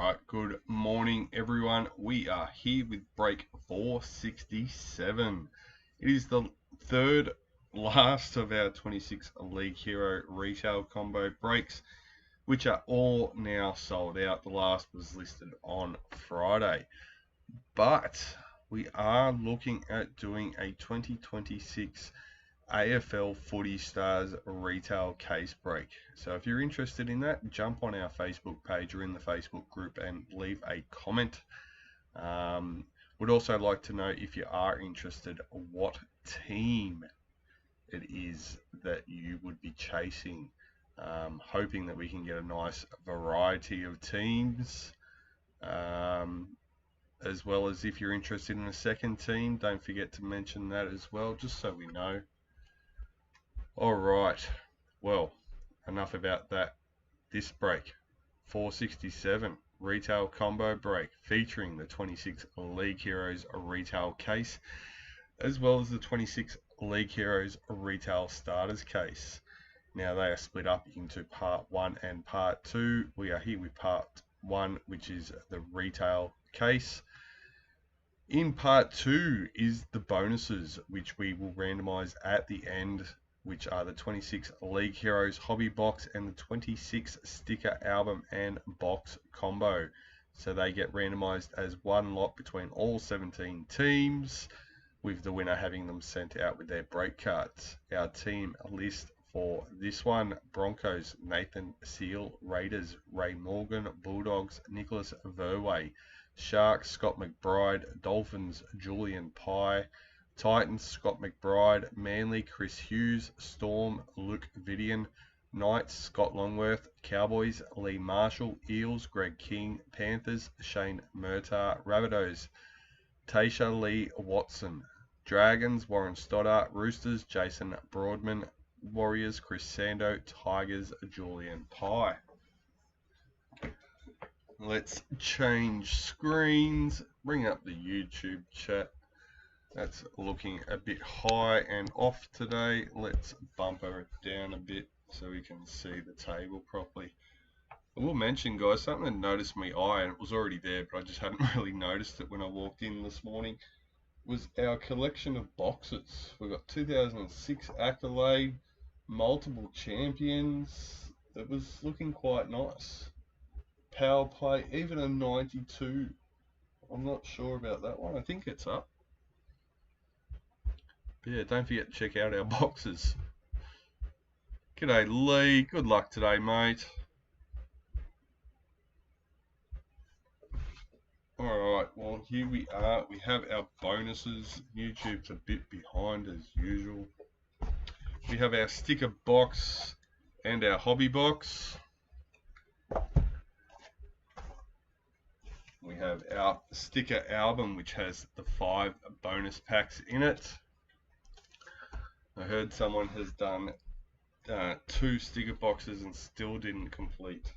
Alright, good morning everyone. We are here with break 467. It is the third last of our 26 League Hero retail combo breaks, which are all now sold out. The last was listed on Friday. But we are looking at doing a 2026 AFL Footy Stars retail case break. So if you're interested in that, jump on our Facebook page or in the Facebook group and leave a comment. Would also like to know, if you are interested, what team it is that you would be chasing. Hoping that we can get a nice variety of teams. As well as if you're interested in a second team, don't forget to mention that as well, just so we know. Alright, well, enough about that. This break, 467 retail combo break, featuring the 26 League Heroes retail case, as well as the 26 League Heroes retail starters case. Now they are split up into part 1 and part 2. We are here with part 1, which is the retail case. In part 2 is the bonuses, which we will randomise at the end, which are the 26 League Heroes hobby box and the 26 sticker album and box combo. So they get randomised as one lot between all 17 teams, with the winner having them sent out with their break cards. Our team list for this one: Broncos, Nathan Seal; Raiders, Ray Morgan; Bulldogs, Nicholas Verwey; Sharks, Scott McBryde; Dolphins, Julian Pye; Titans, Scott McBryde; Manly, Chris Hughes; Storm, Luke Videan; Knights, Scott Longworth; Cowboys, Lee Marschall; Eels, Greg King; Panthers, Shane Murtagh; Rabbitohs, Tasha Lee Watson; Dragons, Warren Stoddart; Roosters, Jason Broadman; Warriors, Chris Sando; Tigers, Julian Pye. Let's change screens, bring up the YouTube chat. That's looking a bit high and off today. Let's bumper it down a bit so we can see the table properly. I will mention, guys, something that noticed my eye, and it was already there, but I just hadn't really noticed it when I walked in this morning, was our collection of boxes. We've got 2006 accolade, multiple champions. It was looking quite nice. Power play, even a 92. I'm not sure about that one. I think it's up. But yeah, don't forget to check out our boxes. G'day Lee, good luck today, mate. Alright, well here we are. We have our bonuses. YouTube's a bit behind as usual. We have our sticker box and our hobby box. We have our sticker album, which has the 5 bonus packs in it. I heard someone has done 2 sticker boxes and still didn't complete.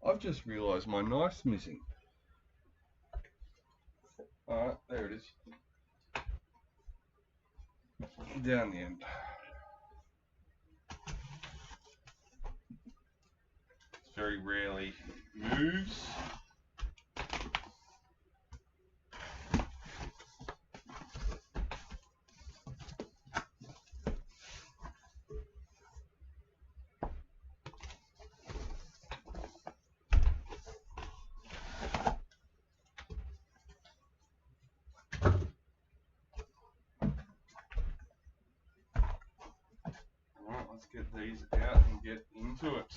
I've just realised my knife's missing. Alright, there it is. Down the end. It very rarely moves. Let's get these out and get into it.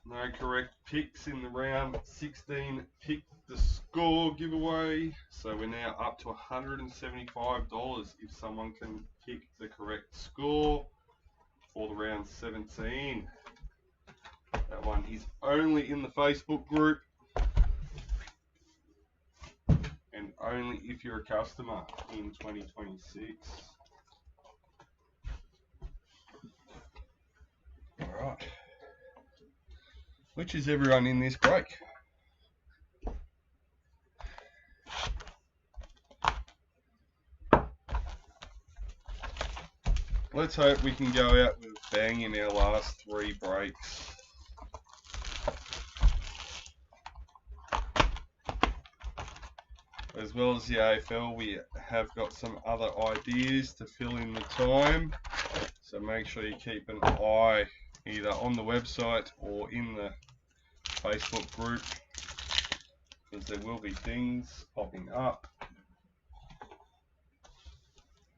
No correct picks in the round 16 pick the score giveaway. So we're now up to $175 if someone can pick the correct score for the round 17. That one is only in the Facebook group and only if you're a customer in 2026. Alright. Which is everyone in this break? Let's hope we can go out with a bang in our last 3 breaks. As well as the AFL, we have got some other ideas to fill in the time. So make sure you keep an eye either on the website or in the Facebook group, because there will be things popping up.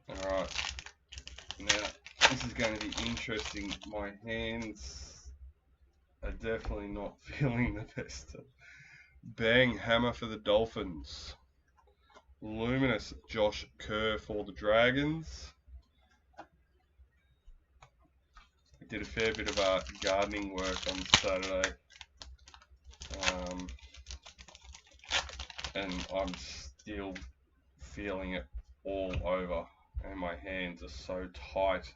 Alright, now this is going to be interesting. My hands are definitely not feeling the best. Bang hammer for the Dolphins. Luminous Josh Kerr for the Dragons. I did a fair bit of gardening work on Saturday. And I'm still feeling it all over, and my hands are so tight.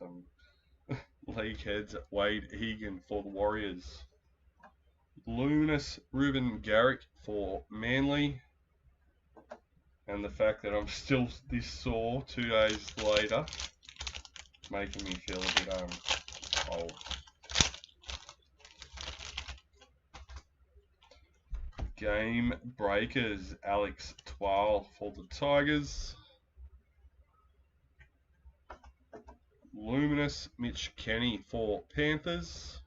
League heads Wade Egan for the Warriors. Luminous Ruben Garrick for Manly. And the fact that I'm still this sore 2 days later, making me feel a bit cold. Game breakers, Alex Twal for the Tigers. Luminous Mitch Kenny for Panthers.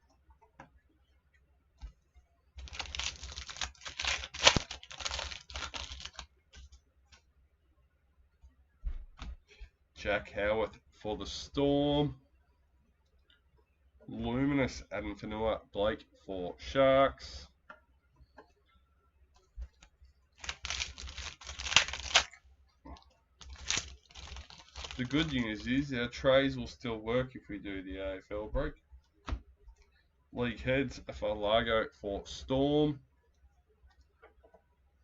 Jack Howarth for the Storm. Luminous Adam Fanua Blake for Sharks. The good news is our trays will still work if we do the AFL break. League heads for Largo for Storm.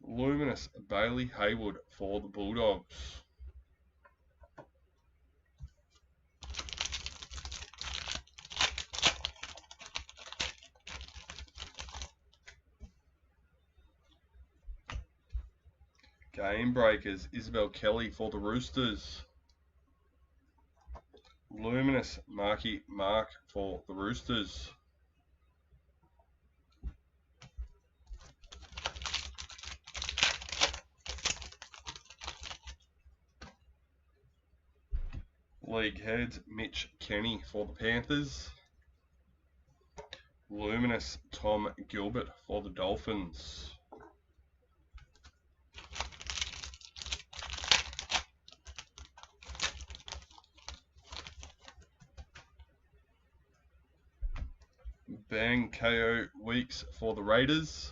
Luminous Bailey Haywood for the Bulldogs. Game breakers, Isabel Kelly for the Roosters. Luminous Marky Mark for the Roosters. League heads, Mitch Kenny for the Panthers. Luminous Tom Gilbert for the Dolphins. Bang KO Weeks for the Raiders.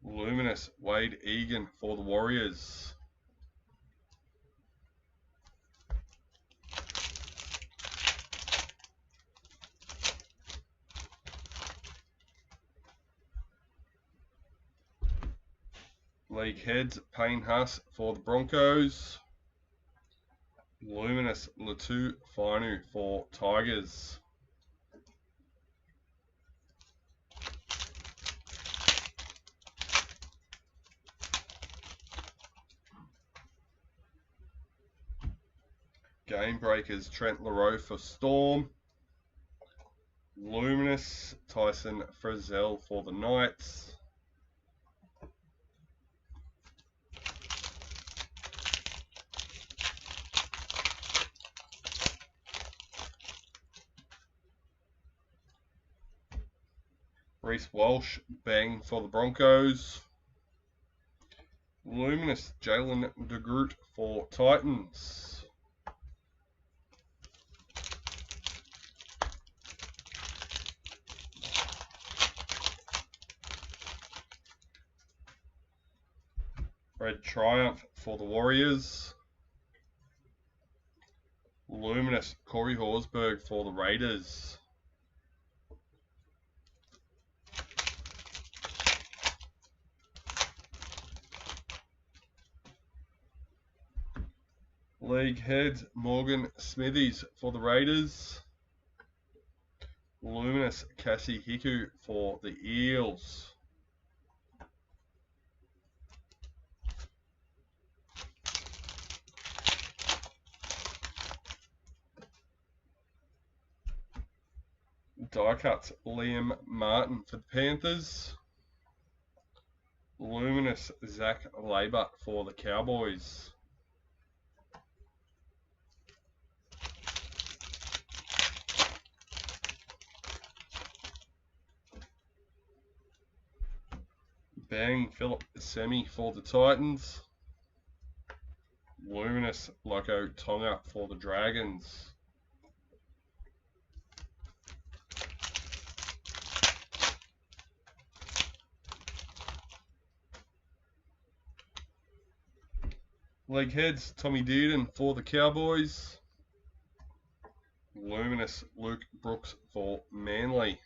Luminous Wade Egan for the Warriors. League heads, Payne Huss for the Broncos. Luminous Latu Fainu for Tigers. Game breakers, Trent Leroux for Storm. Luminous Tyson Frizzell for the Knights. Reece Walsh, bang for the Broncos. Luminous Jalen de Groot for Titans. Red Triumph for the Warriors. Luminous Corey Horsburgh for the Raiders. League heads, Morgan Smithies for the Raiders. Luminous Cassie Hiku for the Eels. Die cuts Liam Martin for the Panthers. Luminous Zach Labour for the Cowboys. Bang Philip Semi for the Titans. Luminous Loco Tonga for the Dragons. Leg heads Tommy Dearden for the Cowboys. Luminous Luke Brooks for Manly.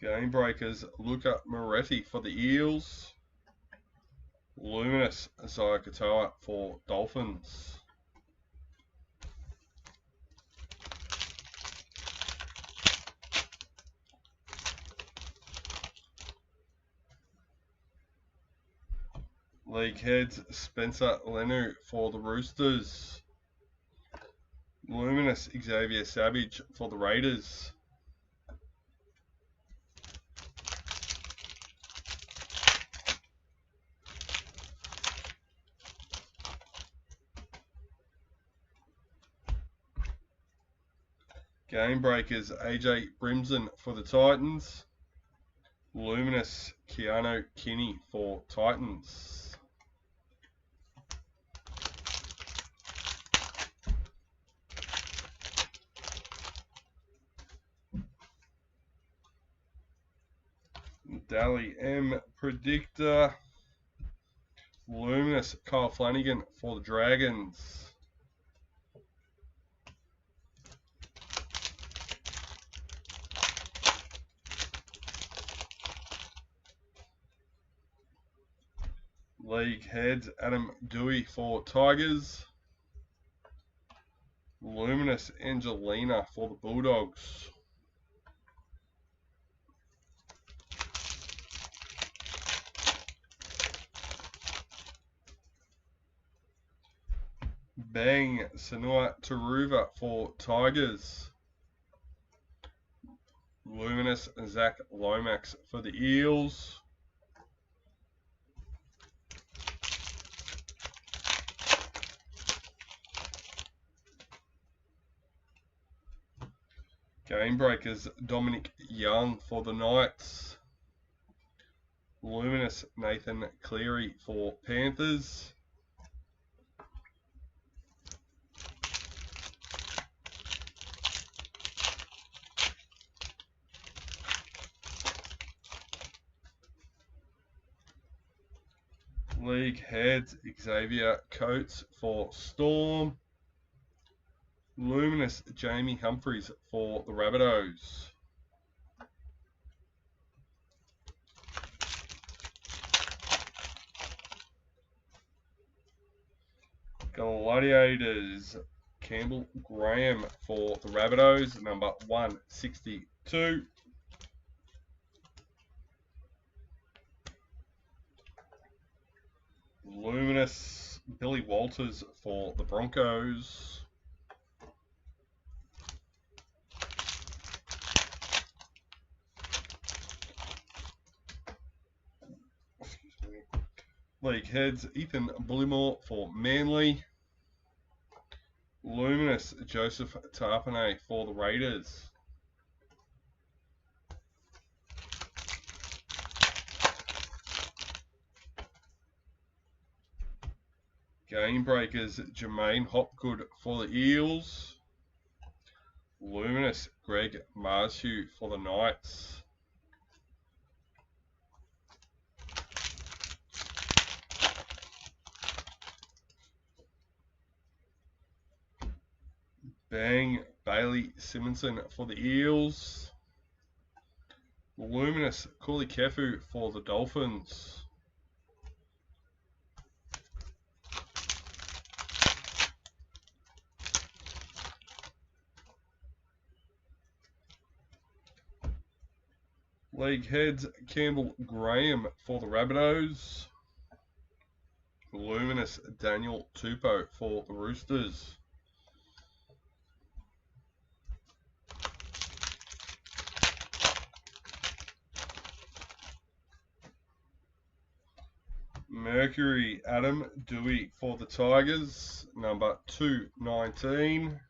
Game breakers Luca Moretti for the Eels. Luminous Zaya Katoa for Dolphins. League heads Spencer Lenu for the Roosters. Luminous Xavier Savage for the Raiders. Game breakers AJ Brimson for the Titans. Luminous Keanu Kinney for Titans. Dally M Predictor. Luminous Kyle Flanagan for the Dragons. League heads Adam Dewey for Tigers. Luminous Angelina for the Bulldogs. Bang Sanua Taruva for Tigers. Luminous Zach Lomax for the Eels. Game breakers Dominic Young for the Knights. Luminous Nathan Cleary for Panthers. League heads Xavier Coates for Storm. Luminous Jamie Humphries for the Rabbitohs. Gladiators Campbell Graham for the Rabbitohs, number 162. Luminous Billy Walters for the Broncos. League heads Ethan Bullymore for Manly. Luminous Joseph Tarpanay for the Raiders. Game breakers Jermaine Hopgood for the Eels. Luminous Greg Marschall for the Knights. Bang Bailey Simonson for the Eels. Luminous Kuli Kefu for the Dolphins. League heads Campbell Graham for the Rabbitohs. Luminous Daniel Tupou for the Roosters. Mercury Adam Dewey for the Tigers, number 219.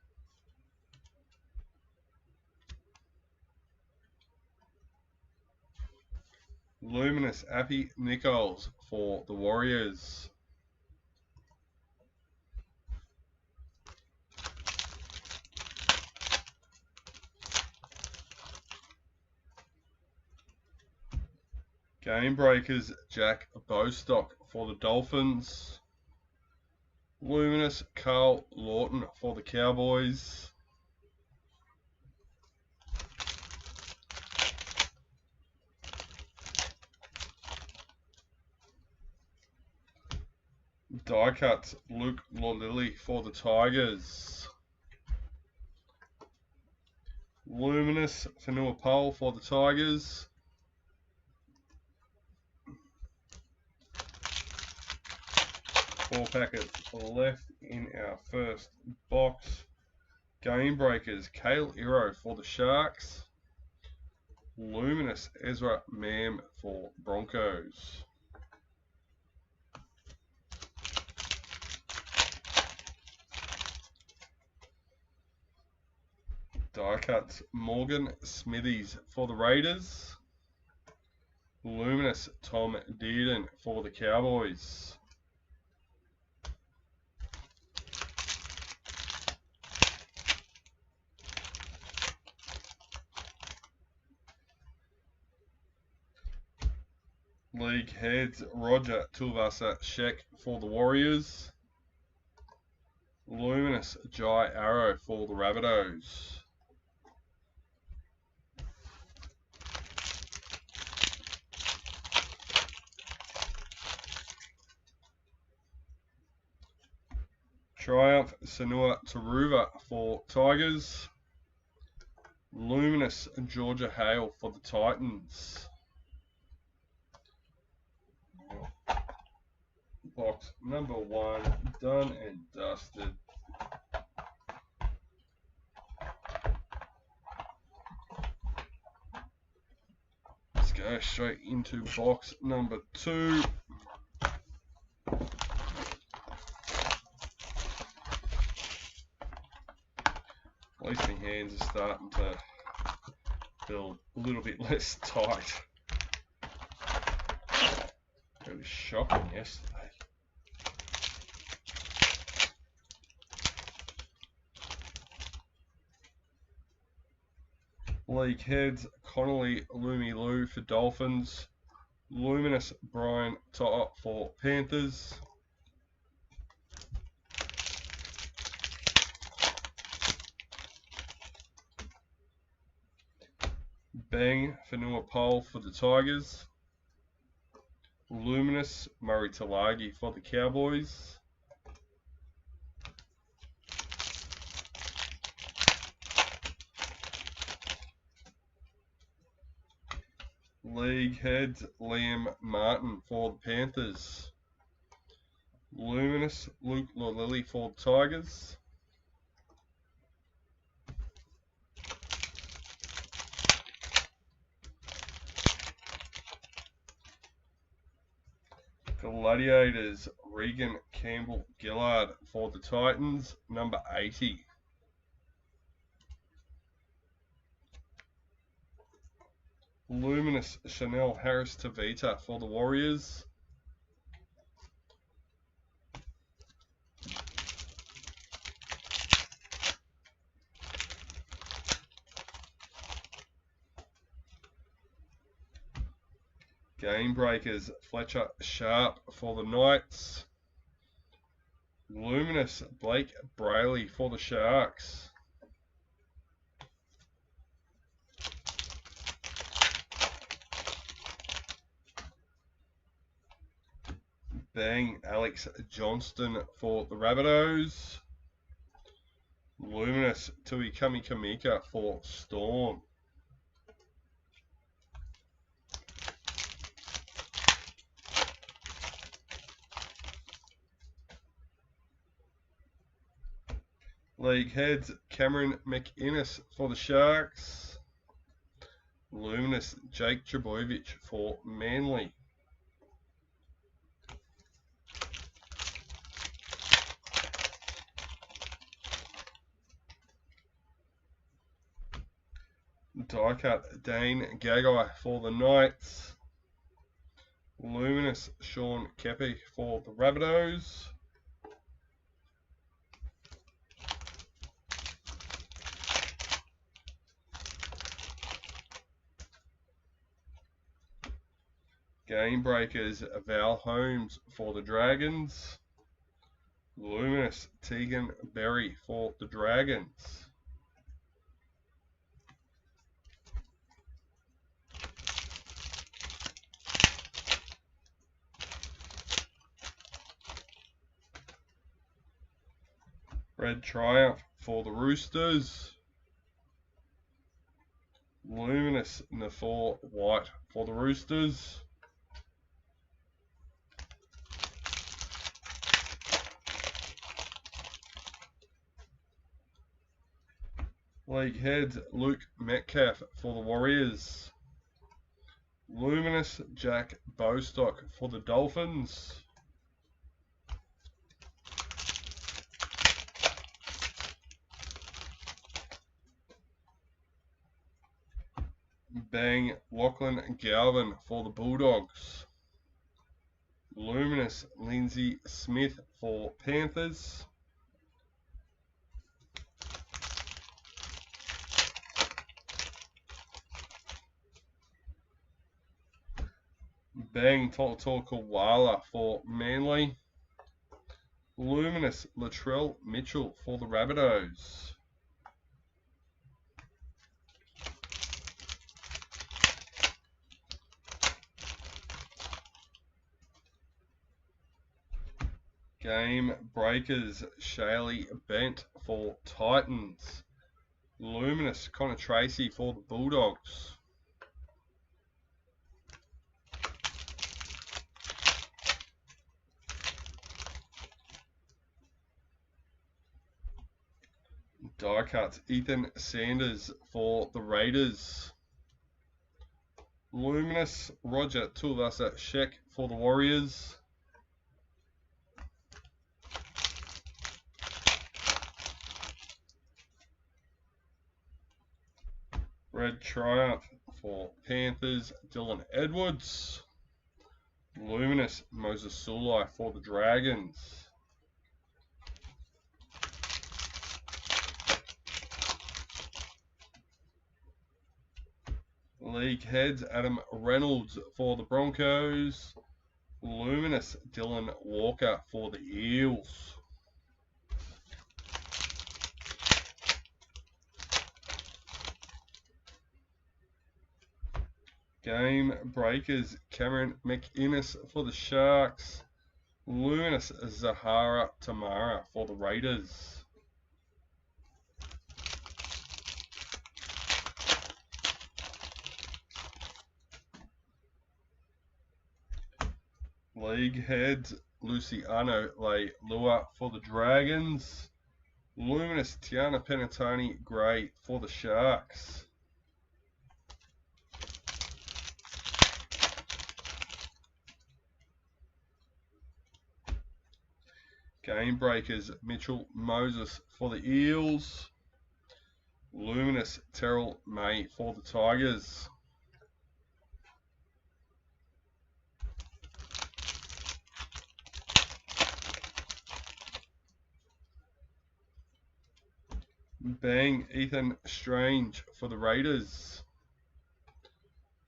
Luminous Appy Nichols for the Warriors. Game Breakers Jack Bostock for the Dolphins. Luminous Carl Lawton for the Cowboys. Die Cuts Luke Lolili for the Tigers. Luminous Fanua Pole for the Tigers. Four packets left in our first box. Game Breakers Kale Iro for the Sharks. Luminous Ezra Mam for Broncos. Die Cuts Morgan Smithies for the Raiders. Luminous Tom Dearden for the Cowboys. League Heads Roger Tulvasa Sheck for the Warriors. Luminous Jai Arrow for the Rabbitohs. Triumph Sanua Taruva for Tigers. Luminous Georgia Hale for the Titans. Box number 1 done and dusted. Let's go straight into box number 2. At least my hands are starting to feel a little bit less tight. It was shocking yesterday. League Heads Connolly Lumi Lou for Dolphins. Luminous Brian To'o for Panthers. Bang Fanua Pole for the Tigers. Luminous Murray Talagi for the Cowboys. League Heads Liam Martin for the Panthers. Luminous Luke Lolili for the Tigers. Gladiators Regan Campbell Gillard for the Titans, number 80. Luminous Chanel Harris Tavita for the Warriors. Game Breakers Fletcher Sharp for the Knights. Luminous Blake Brayley for the Sharks. Bang Alex Johnston for the Rabbitohs. Luminous Tui Kamika for Storm. League heads, Cameron McInnes for the Sharks. Luminous, Jake Trbojevic for Manly. Die cut, Dane Gagai for the Knights. Luminous, Sean Kepi for the Rabbitohs. Game breakers, Val Holmes for the Dragons. Luminous, Tegan Berry for the Dragons. Red Triumph for the Roosters. Luminous, Nafor White for the Roosters. League heads, Luke Metcalf for the Warriors. Luminous, Jack Bostock for the Dolphins. Bang, Lachlan Galvin for the Bulldogs. Luminous, Lindsay Smith for Panthers. Bang, Koala for Manly. Luminous, Latrell Mitchell for the Rabbitohs. Game breakers, Shaylee Bent for Titans. Luminous, Connor Tracy for the Bulldogs. Die cuts, Ethan Sanders for the Raiders. Luminous, Roger Tuivasa Sheck for the Warriors. Red Triumph for Panthers, Dylan Edwards. Luminous, Moses Sulai for the Dragons. League heads, Adam Reynolds for the Broncos. Luminous, Dylan Walker for the Eels. Game breakers, Cameron McInnes for the Sharks. Luminous, Zahara Tamara for the Raiders. League heads, Luciano Leilua for the Dragons. Luminous, Tiana Penatoni Gray for the Sharks. Game breakers, Mitchell Moses for the Eels. Luminous, Terrell May for the Tigers. Bang, Ethan Strange for the Raiders.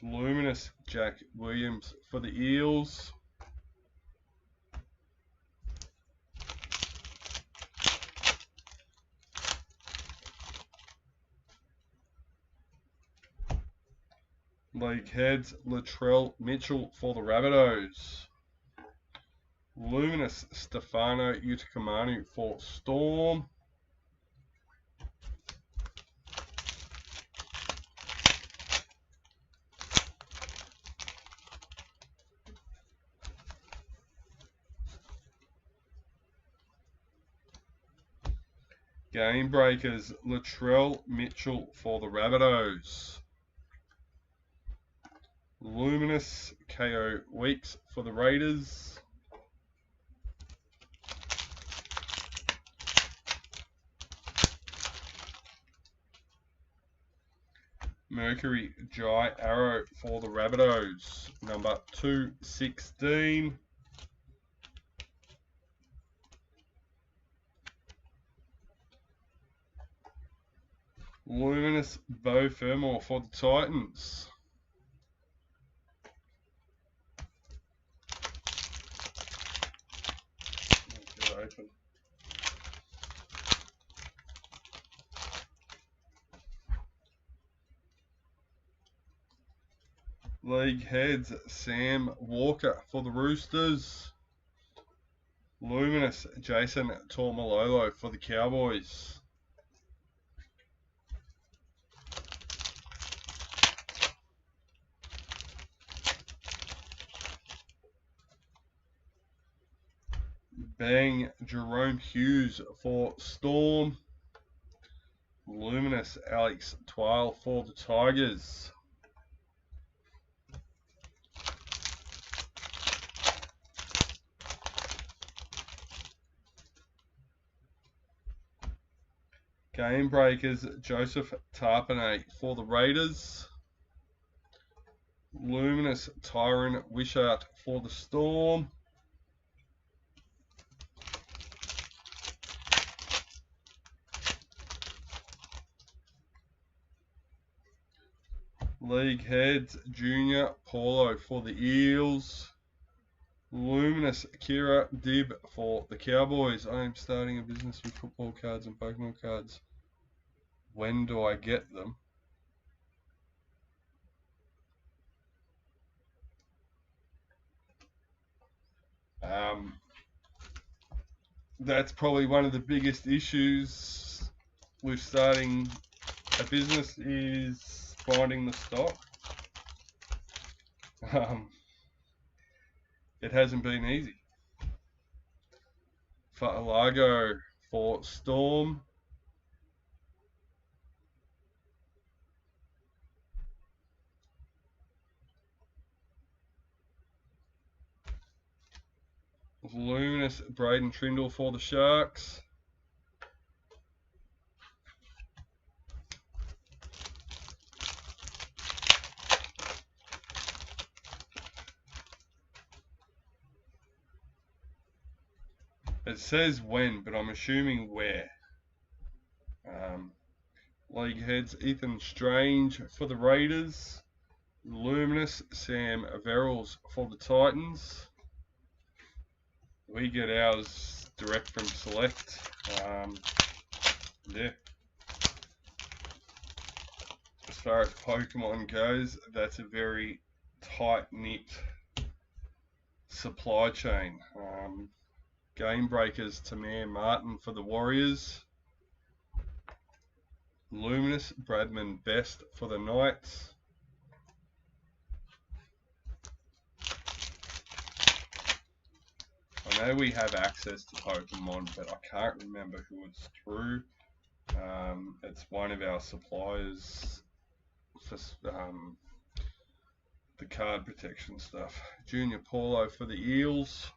Luminous, Jack Williams for the Eels. League heads, Latrell Mitchell for the Rabbitohs. Luminous, Stefano Utakamanu for Storm. Game breakers, Latrell Mitchell for the Rabbitohs. Luminous, KO Weeks for the Raiders. Mercury, Jai Arrow for the Rabbitohs. Number 216. Luminous, Beau Fermor for the Titans. Get it open. League heads, Sam Walker for the Roosters. Luminous, Jason Tormalolo for the Cowboys. Bang, Jerome Hughes for Storm. Luminous, Alex Twile for the Tigers. Game breakers, Joseph Tarpanay for the Raiders. Luminous, Tyron Wishart for the Storm. League heads, Junior Paulo for the Eels. Luminous, Kira Dib for the Cowboys. I am starting a business with football cards and Pokemon cards. When do I get them? That's probably one of the biggest issues with starting a business is finding the stock. It hasn't been easy. Fa'alago for Storm. Luminous, Braden Trindle for the Sharks. It says when, but I'm assuming where. League heads, Ethan Strange for the Raiders. Luminous, Sam Verrills for the Titans. We get ours direct from Select. Yeah. As far as Pokemon goes, that's a very tight-knit supply chain. Game breakers, Tamir Martin for the Warriors. Luminous, Bradman Best for the Knights. I know we have access to Pokemon, but I can't remember who it's through. It's one of our suppliers for the card protection stuff. Junior Paulo for the Eels.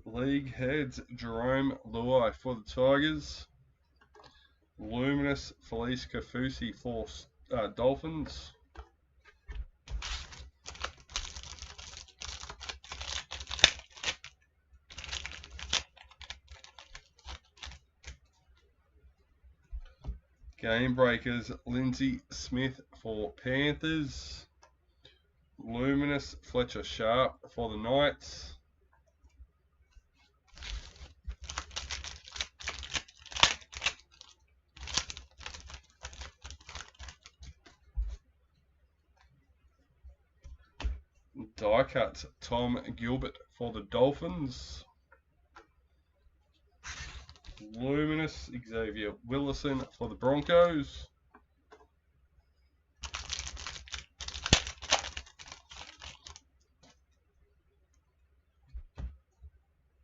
League heads, Jerome Luai for the Tigers. Luminous, Felice Kafusi for Dolphins. Game breakers, Lindsay Smith for Panthers. Luminous, Fletcher Sharp for the Knights. Die cuts, Tom Gilbert for the Dolphins. Luminous, Xavier Willison for the Broncos.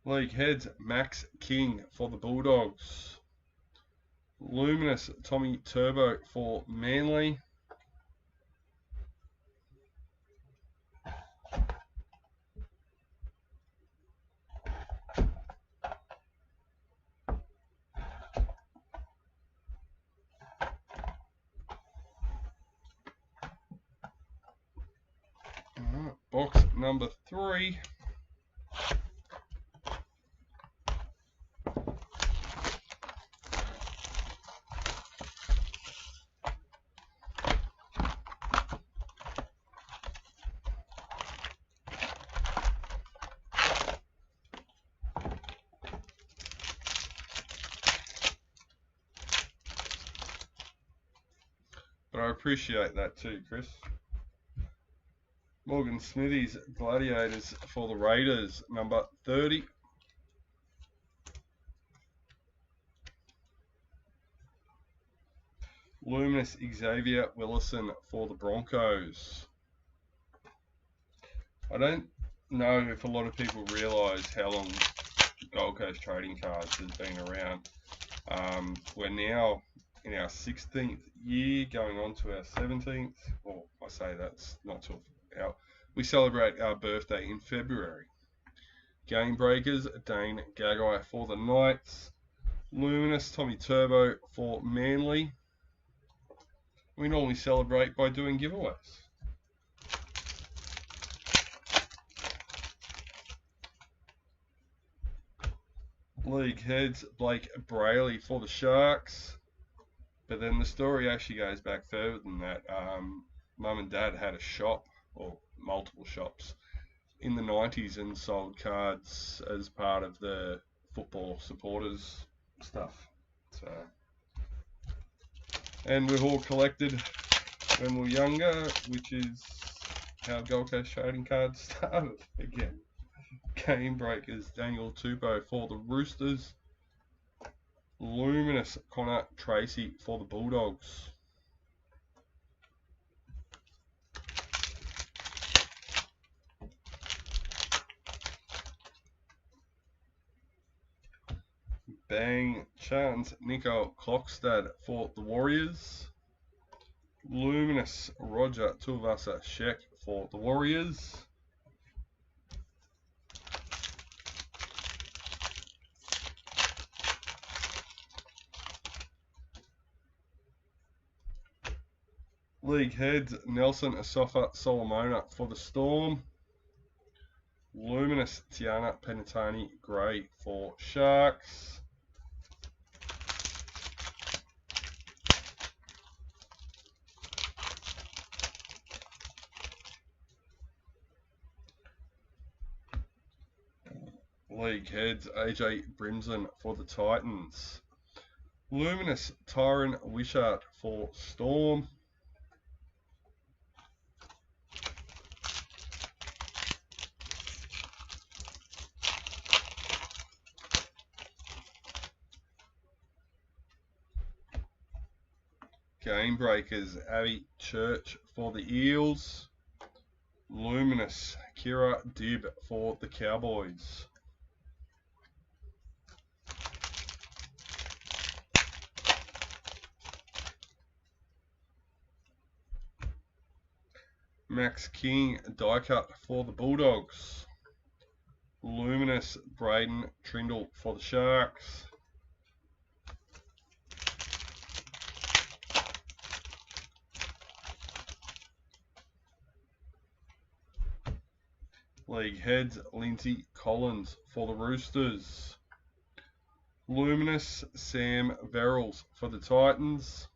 League heads, Max King for the Bulldogs. Luminous, Tommy Turbo for Manly. Box number 3. But I appreciate that too, Chris. Morgan Smithies, Gladiators for the Raiders, number 30. Luminous Xavier Willison for the Broncos. I don't know if a lot of people realise how long Gold Coast trading cards has been around. We're now in our 16th year, going on to our 17th. Well, I say that's not till we celebrate our birthday in February. Game Breakers, Dane Gagai for the Knights. Luminous Tommy Turbo for Manly. We normally celebrate by doing giveaways. League heads, Blake Brayley for the Sharks. But then the story actually goes back further than that. Mum and Dad had a shop, or multiple shops, in the 90s and sold cards as part of the football supporters stuff. So, and we've all collected when we were younger, which is how Gold Coast trading cards started again. Game Breakers, Daniel Tupou for the Roosters. Luminous Connor Tracy for the Bulldogs. Bang Chance Nico Klokstad for the Warriors. Luminous Roger Tuivasa Sheck for the Warriors. League heads, Nelson Asafa Solomona for the Storm. Luminous Tiana Penatani Gray for Sharks. League heads, AJ Brimson for the Titans. Luminous Tyron Wishart for Storm. Game Breakers, Abby Church for the Eels. Luminous Kira Dibb for the Cowboys. Max King die cut for the Bulldogs. Luminous Braden Trindle for the Sharks. League heads, Lindsay Collins for the Roosters. Luminous Sam Verrills for the Titans.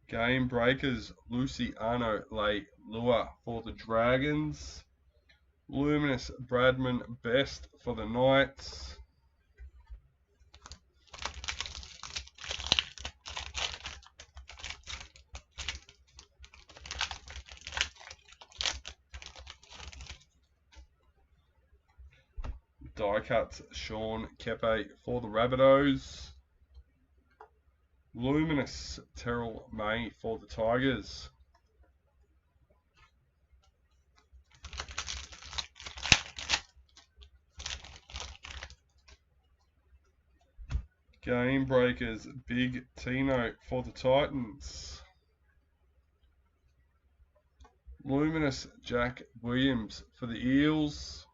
Game Breakers, Luciano Leilua for the Dragons. Luminous Bradman Best for the Knights. Die cuts Sean Kepe for the Rabbitohs. Luminous Terrell May for the Tigers. Game Breakers Big Tino for the Titans. Luminous Jack Williams for the Eels.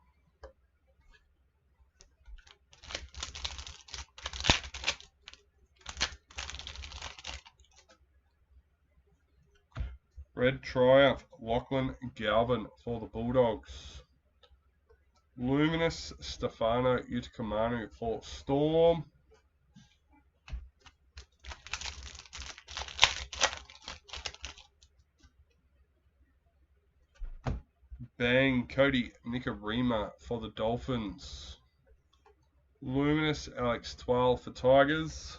Red Triumph Lachlan Galvin for the Bulldogs. Luminous Stefano Utakamanu for Storm. Bang Cody Nikarima for the Dolphins. Luminous Alex 12 for Tigers.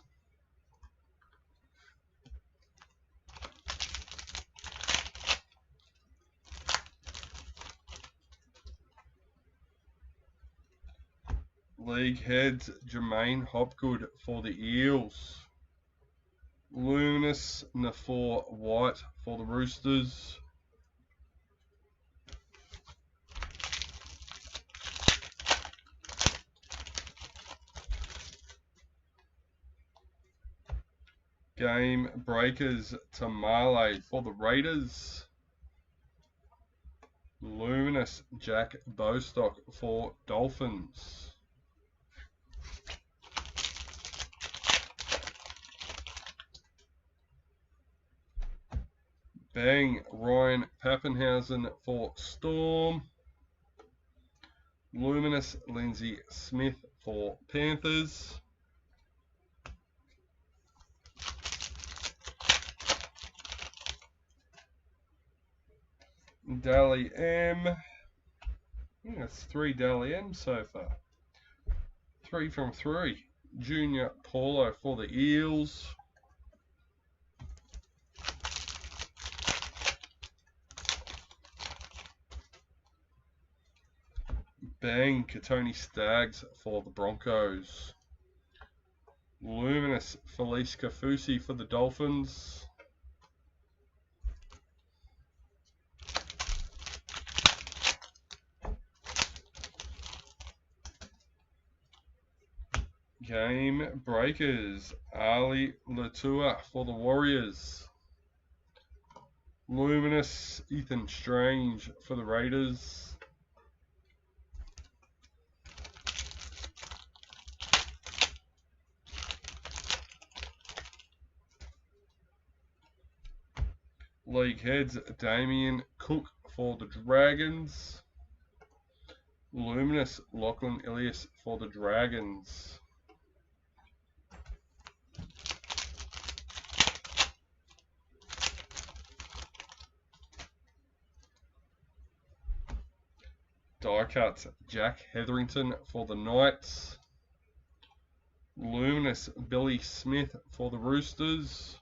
League Heads Jermaine Hopgood for the Eels. Luminous Nafor White for the Roosters. Game Breakers Tamale for the Raiders. Luminous Jack Bostock for Dolphins. Bang Ryan Pappenhausen for Storm. Luminous Lindsay Smith for Panthers. Dally M. I think that's 3 Dally M so far. 3 from 3. Junior Paulo for the Eels. Bang Katoni Staggs for the Broncos. Luminous Felice Kafusi for the Dolphins. Game Breakers Ali Latua for the Warriors. Luminous Ethan Strange for the Raiders. League Heads Damien Cook for the Dragons. Luminous Lachlan Ilias for the Dragons. Die cuts Jack Hetherington for the Knights. Luminous Billy Smith for the Roosters.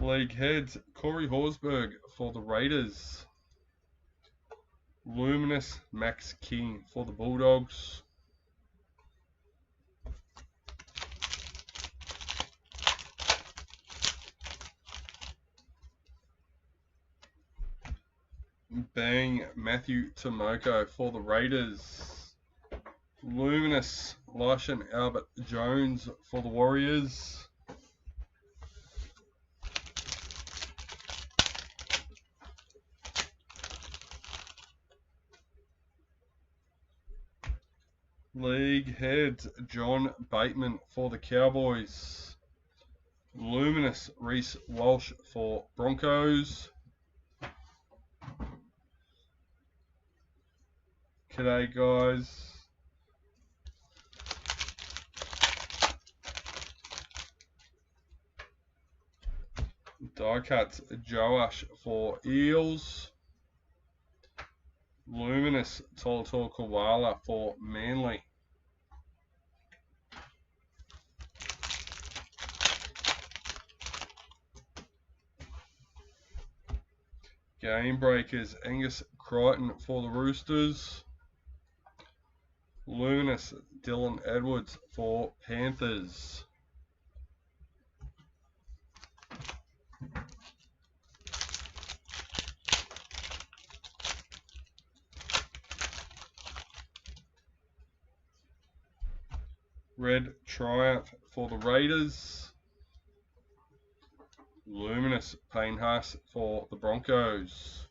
League Heads Corey Horsburgh for the Raiders. Luminous Max King for the Bulldogs. Bang Matthew Tomoko for the Raiders. Luminous Lyshan Albert Jones for the Warriors. League Heads John Bateman for the Cowboys. Luminous Reece Walsh for Broncos. G'day guys. Die cuts Joash for Eels. Luminous Tolator Koala for Manly. Game breakers, Angus Crichton for the Roosters. Luminous, Dylan Edwards for Panthers. Red Triumph for the Raiders. Luminous, Payne Haas for the Broncos.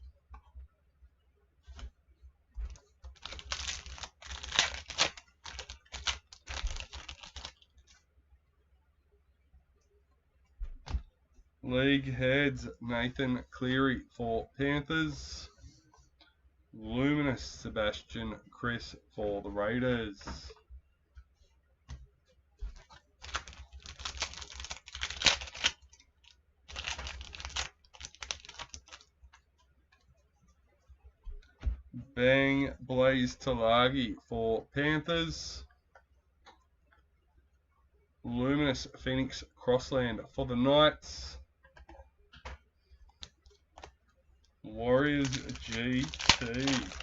League heads, Nathan Cleary for Panthers. Luminous, Sebastian Chris for the Raiders. Bang Blaze Talagi for Panthers. Luminous, Phoenix Crossland for the Knights. Warriors GT.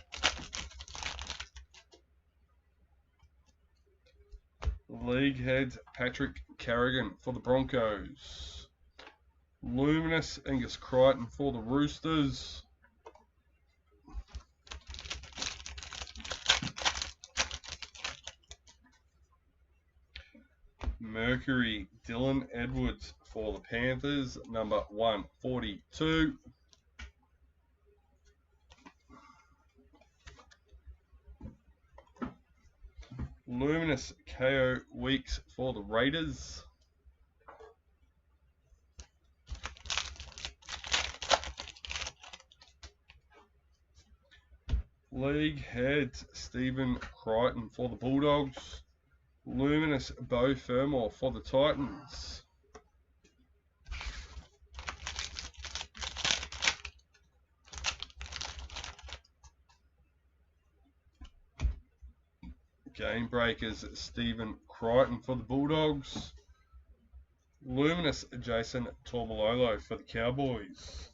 League heads, Patrick Carrigan for the Broncos. Luminous, Angus Crichton for the Roosters. Mercury, Dylan Edwards for the Panthers, number 142. Luminous, KO Weeks for the Raiders. League heads, Stephen Crichton for the Bulldogs. Luminous, Beau Fermor for the Titans. Game breakers, Stephen Crichton for the Bulldogs. Luminous, Jason Tormalolo for the Cowboys.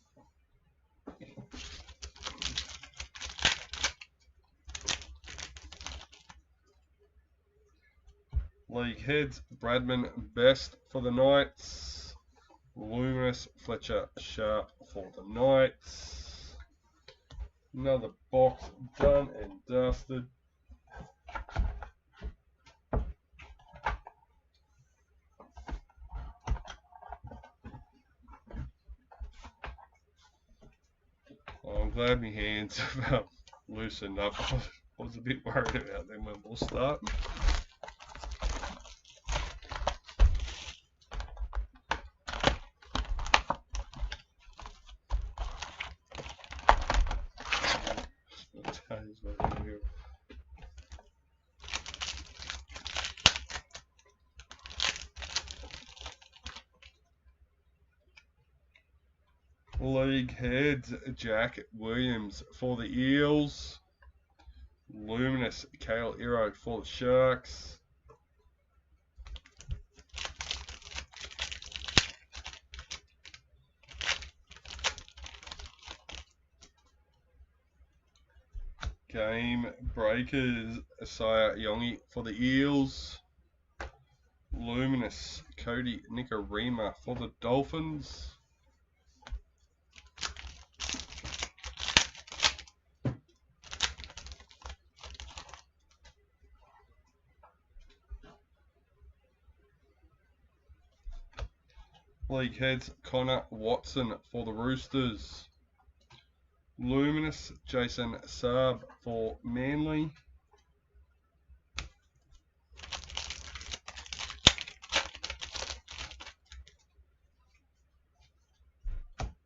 League heads, Bradman Best for the Knights. Luminous, Fletcher Sharp for the Knights. Another box done and dusted. I'm glad my hands have loosened up. I was a bit worried about them when we'll start. League heads, Jack Williams for the Eels. Luminous, Kale Iro for the Sharks. Game breakers, Asaya Yongi for the Eels. Luminous, Cody Nikarima for the Dolphins. League heads, Connor Watson for the Roosters. Luminous, Jason Saab for Manly.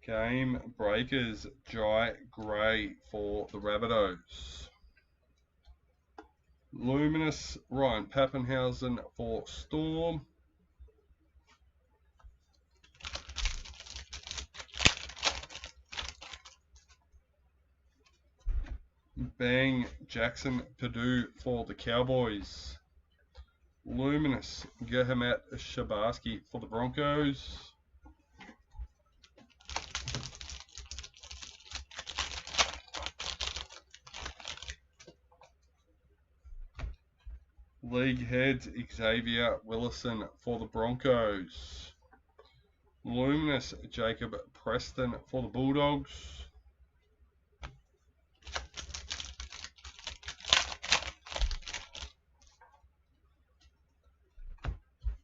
Game breakers, Jai Gray for the Rabbitohs. Luminous, Ryan Pappenhausen for Storm. Bang Jackson Purdue for the Cowboys. Luminous, Gehamat Shabarsky for the Broncos. League heads Xavier Willison for the Broncos. Luminous Jacob Preston for the Bulldogs.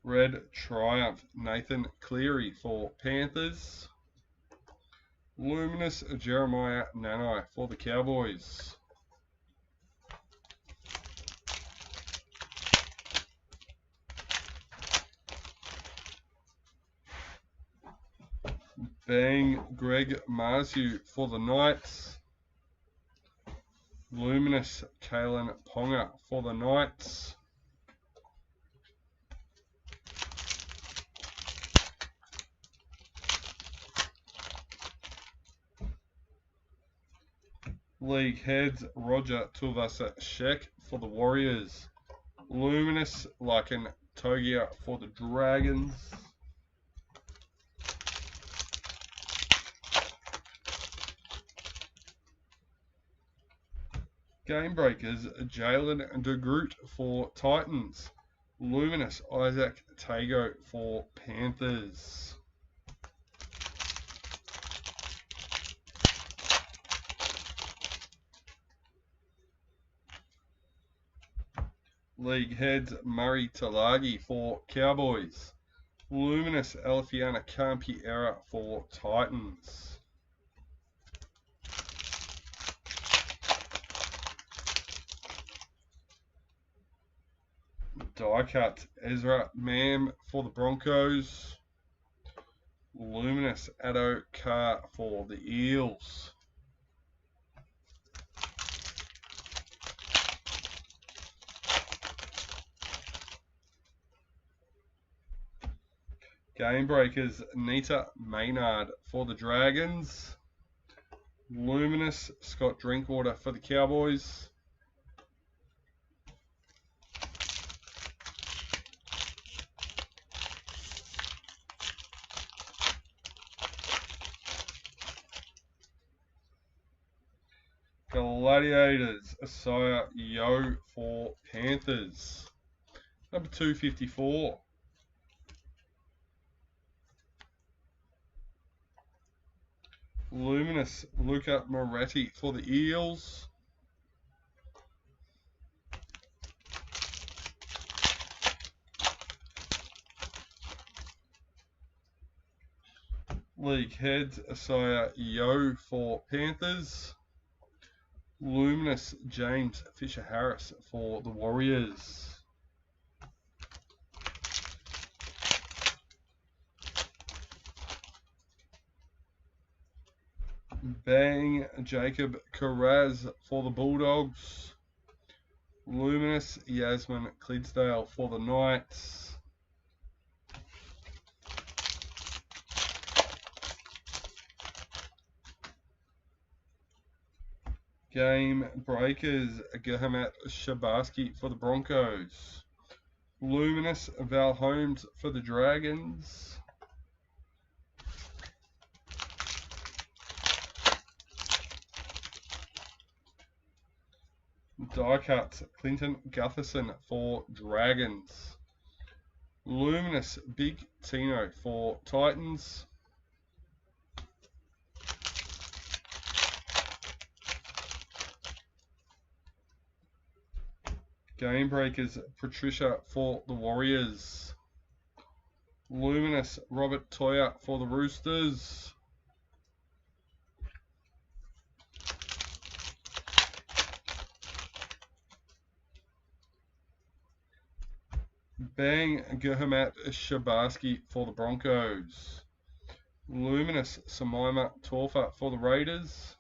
Red Triumph Nathan Cleary for Panthers. Luminous Jeremiah Nanai for the Cowboys. Bang Greg Marschall for the Knights. Luminous Kalen Ponga for the Knights. League heads Roger Tuivasa-Sheck for the Warriors. Luminous Laken Togia for the Dragons. Game breakers Jalen de Groot for Titans. Luminous Isaac Tago for Panthers. League heads Murray Talagi for Cowboys. Luminous Alefiana Campiera for Titans. Die cut Ezra Mam for the Broncos. Luminous Addo Carr for the Eels. Game breakers Nita Maynard for the Dragons. Luminous Scott Drinkwater for the Cowboys. Gladiators Asaya Yo for Panthers. Number 254. Luminous Luca Moretti for the Eels. League heads Asaya Yo for Panthers. Luminous James Fisher-Harris for the Warriors. Bang Jacob Carraz for the Bulldogs. Luminous Yasmin Clydesdale for the Knights. Game breakers Gahamat Shabarsky for the Broncos. Luminous Val Holmes for the Dragons. Die cuts Clinton Gutherson for Dragons. Luminous Big Tino for Titans. Game breakers Patricia for the Warriors. Luminous Robert Toya for the Roosters. Bang Gahamat Shabarsky for the Broncos. Luminous Samaima Torfa for the Raiders.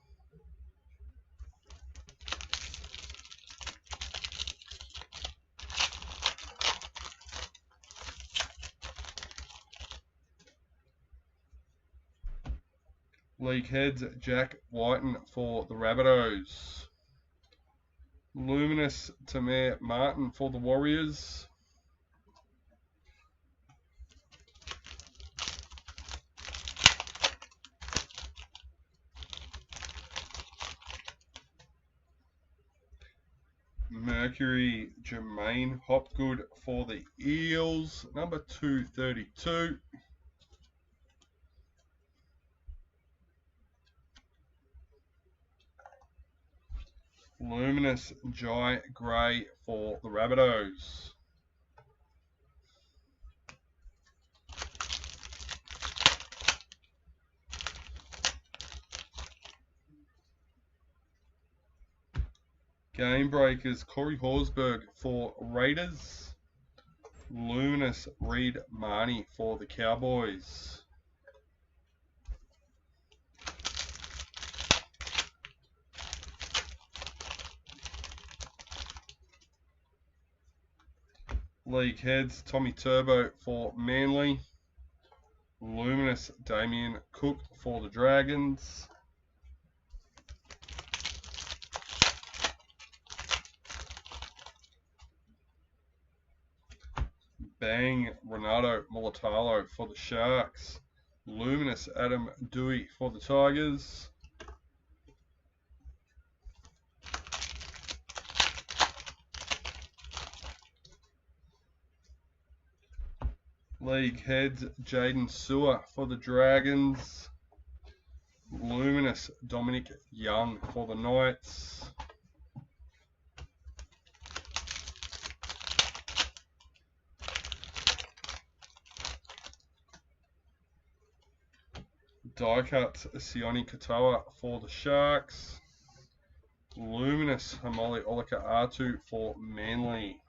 League heads Jack Whiten for the Rabbitohs. Luminous Tamir Martin for the Warriors. Mercury, Jermaine Hopgood for the Eels, number 232. Luminous, Jai Gray for the Rabbitohs. Game Breakers, Corey Horsburgh for Raiders. Luminous, Reed Marnie for the Cowboys. League Heads, Tommy Turbo for Manly. Luminous, Damien Cook for the Dragons. Bang, Renato Mulatalo for the Sharks. Luminous, Adam Dewey for the Tigers. League Heads, Jaden Sewer for the Dragons. Luminous, Dominic Young for the Knights. Die cut, Sione Katoa for the Sharks. Luminous, Hamoli Olika Atu for Manly.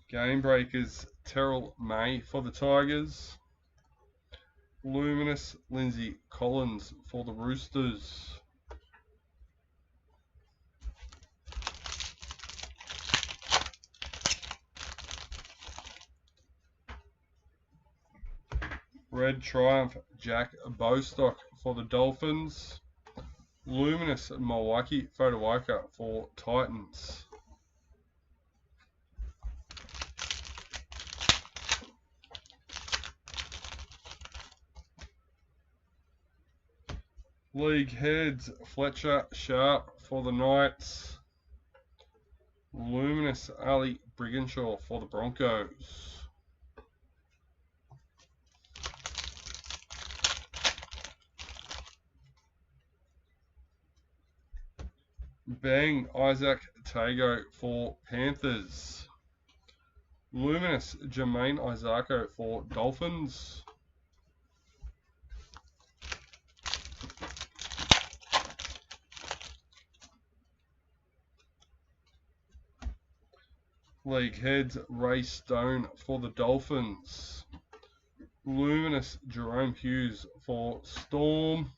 Game Breakers, Terrell May for the Tigers. Luminous, Lindsay Collins for the Roosters. Red Triumph, Jack Bostock for the Dolphins. Luminous, Milwaukee Fotowaika for Titans. League Heads, Fletcher Sharp for the Knights. Luminous, Ali Briginshaw for the Broncos. Bang, Isaac Tago for Panthers. Luminous, Jermaine Isako for Dolphins. League Heads, Ray Stone for the Dolphins. Luminous, Jerome Hughes for Storm.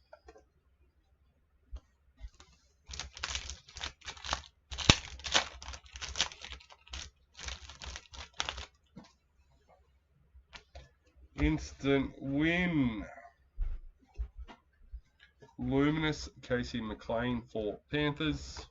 Instant win. Luminous, Casey McLean for Panthers.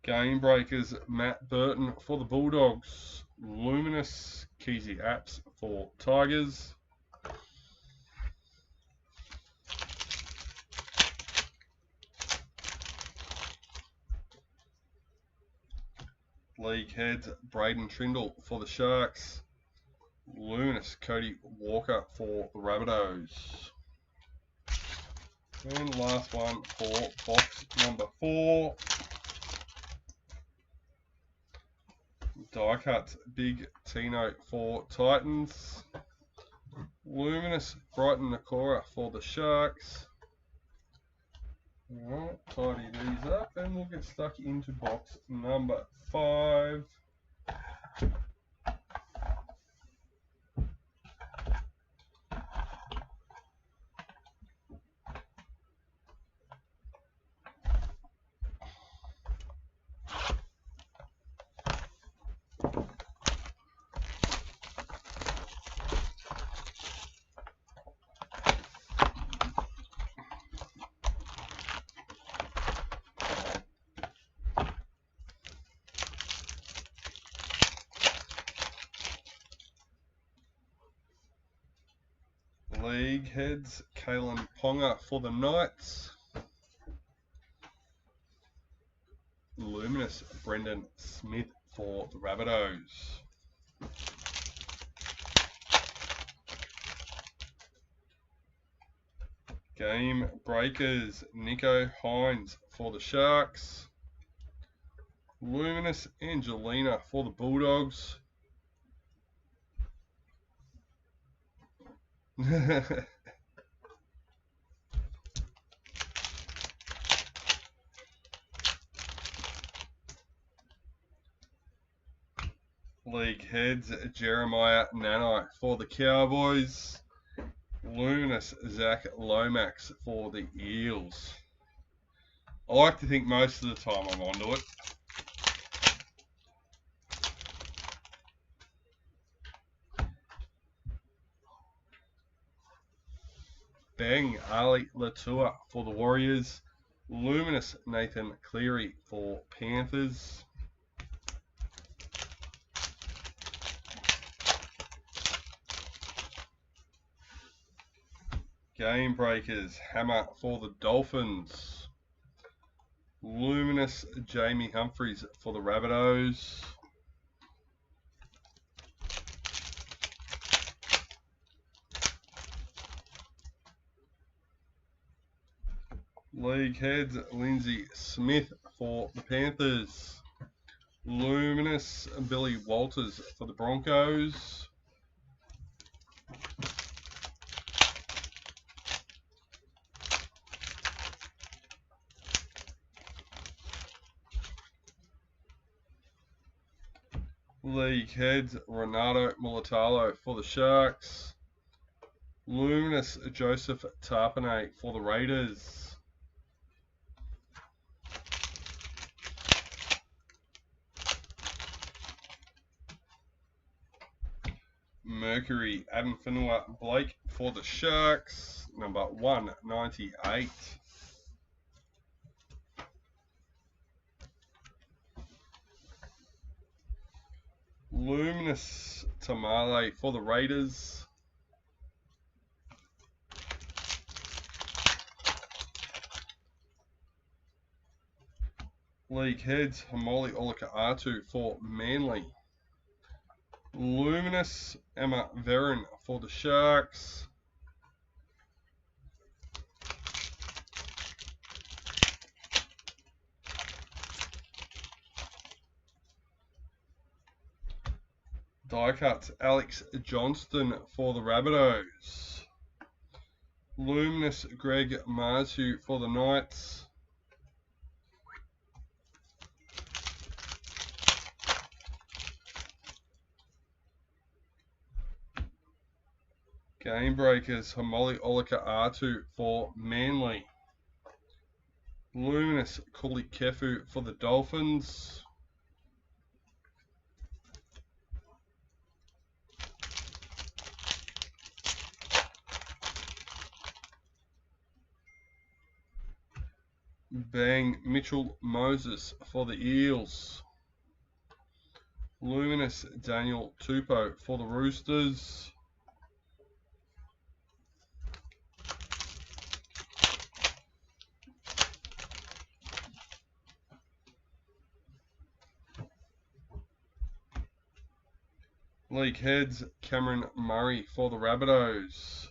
Game Breakers, Matt Burton for the Bulldogs. Luminous, Keezy Apps for Tigers. League Heads, Braden Trindle for the Sharks. Luminous, Cody Walker for the Rabbitohs. And last one for box number 4. Die cut, Big Tino for Titans. Luminous, Brighton Nakora for the Sharks. Alright, tidy these up and we'll get stuck into box number 5. League heads, Kalen Ponga for the Knights. Luminous, Brendan Smith for the Rabbitohs. Game breakers, Nico Hines for the Sharks. Luminous, Angelina for the Bulldogs. League heads, Jeremiah Nanai for the Cowboys. Luminous, Zach Lomax for the Eels. I like to think most of the time I'm onto it. Bang, Ali Latua for the Warriors. Luminous, Nathan Cleary for Panthers. Game breakers, Hammer for the Dolphins. Luminous, Jamie Humphries for the Rabbitohs. League heads, Lindsay Smith for the Panthers. Luminous, Billy Walters for the Broncos. League heads, Renato Mulatalo for the Sharks. Luminous, Joseph Tarpanay for the Raiders. Mercury, Adam Whenua Blake for the Sharks, number 198. Luminous, Tamale for the Raiders. League heads, Hamoli Olaka-Atu for Manly. Luminous, Emma Veron for the Sharks. Die cuts, Alex Johnston for the Rabbitohs. Luminous, Greg Marschall for the Knights. Game breakers, Hamoli Olaka-Atu for Manly. Luminous, Kuli Kefu for the Dolphins. Bang, Mitchell Moses for the Eels. Luminous, Daniel Tupou for the Roosters. League heads, Cameron Murray for the Rabbitohs.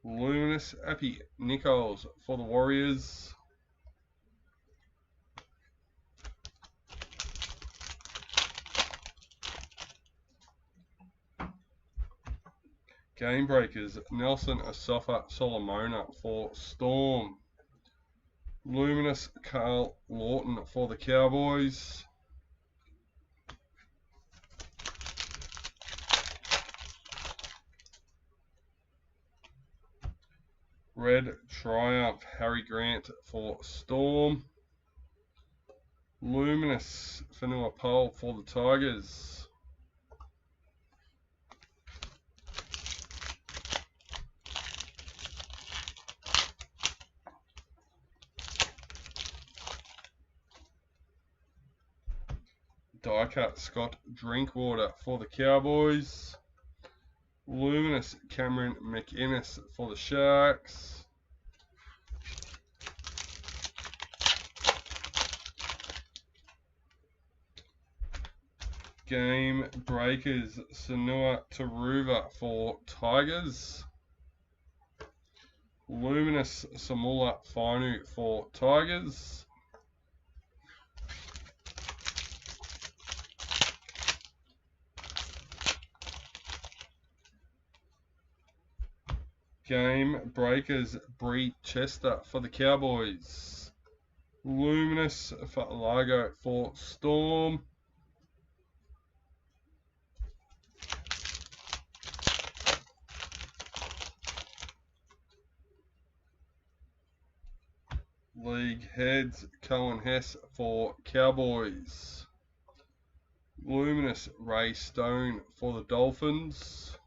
Luminous, Appy Nichols for the Warriors. Game breakers, Nelson Asafa Solomona for Storm. Luminous, Carl Lawton for the Cowboys. Red Triumph, Harry Grant for Storm. Luminous, Whenua Pole for the Tigers. Die cut, Scott Drinkwater for the Cowboys. Luminous Cameron McInnes for the Sharks. Game Breakers Sanua Taruva for Tigers. Luminous Samula Fainu for Tigers. Game Breakers Bree Chester for the Cowboys. Luminous for Largo for Storm. League Heads Cohen Hess for Cowboys. Luminous Ray Stone for the Dolphins.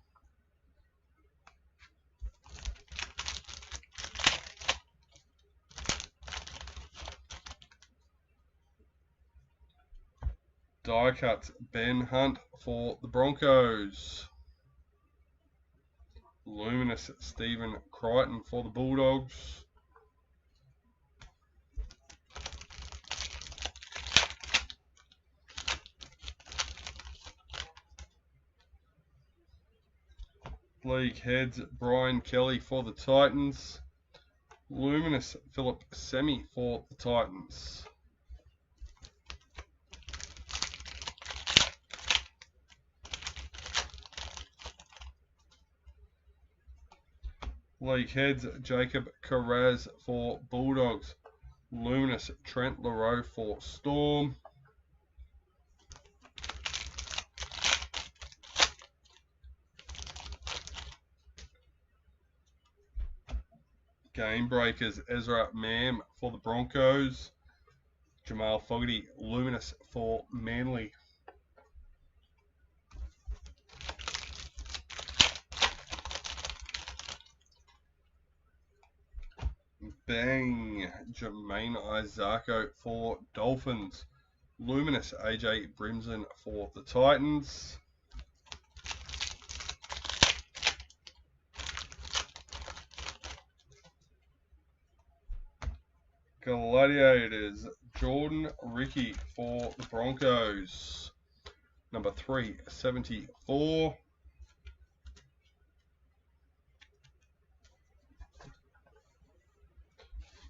Die Cut Ben Hunt for the Broncos. Luminous Stephen Crichton for the Bulldogs. League Heads Brian Kelly for the Titans. Luminous Philip Semi for the Titans. League Heads Jacob Carraz for Bulldogs. Luminous Trent Leroux for Storm. Game Breakers Ezra Mam for the Broncos. Jamal Fogarty Luminous for Manly. Bang! Jermaine Isako for Dolphins. Luminous AJ Brimson for the Titans. Gladiators Jordan Ricky for the Broncos. Number 374.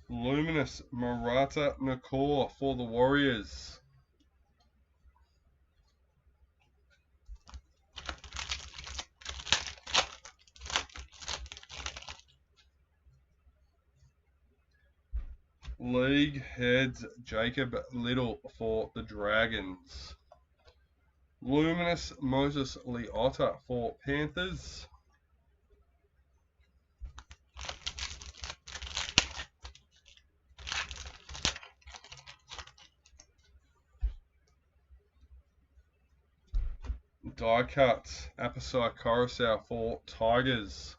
Luminous Marata Nakor for the Warriors. League Heads Jacob Little for the Dragons. Luminous Moses Leotta for Panthers. Die Cut Apisai Coruscant for Tigers.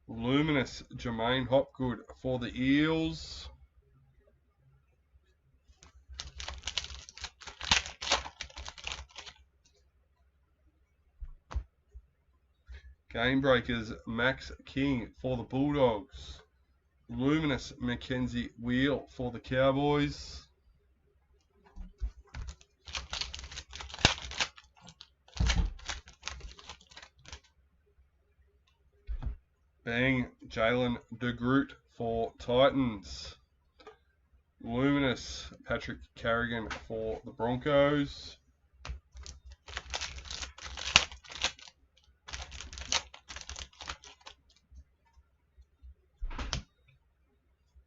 Luminous Jermaine Hopgood for the Eels. Game Breakers Max King for the Bulldogs. Luminous Mackenzie Wheel for the Cowboys. Bang Jalen DeGroot for Titans. Luminous Patrick Carrigan for the Broncos.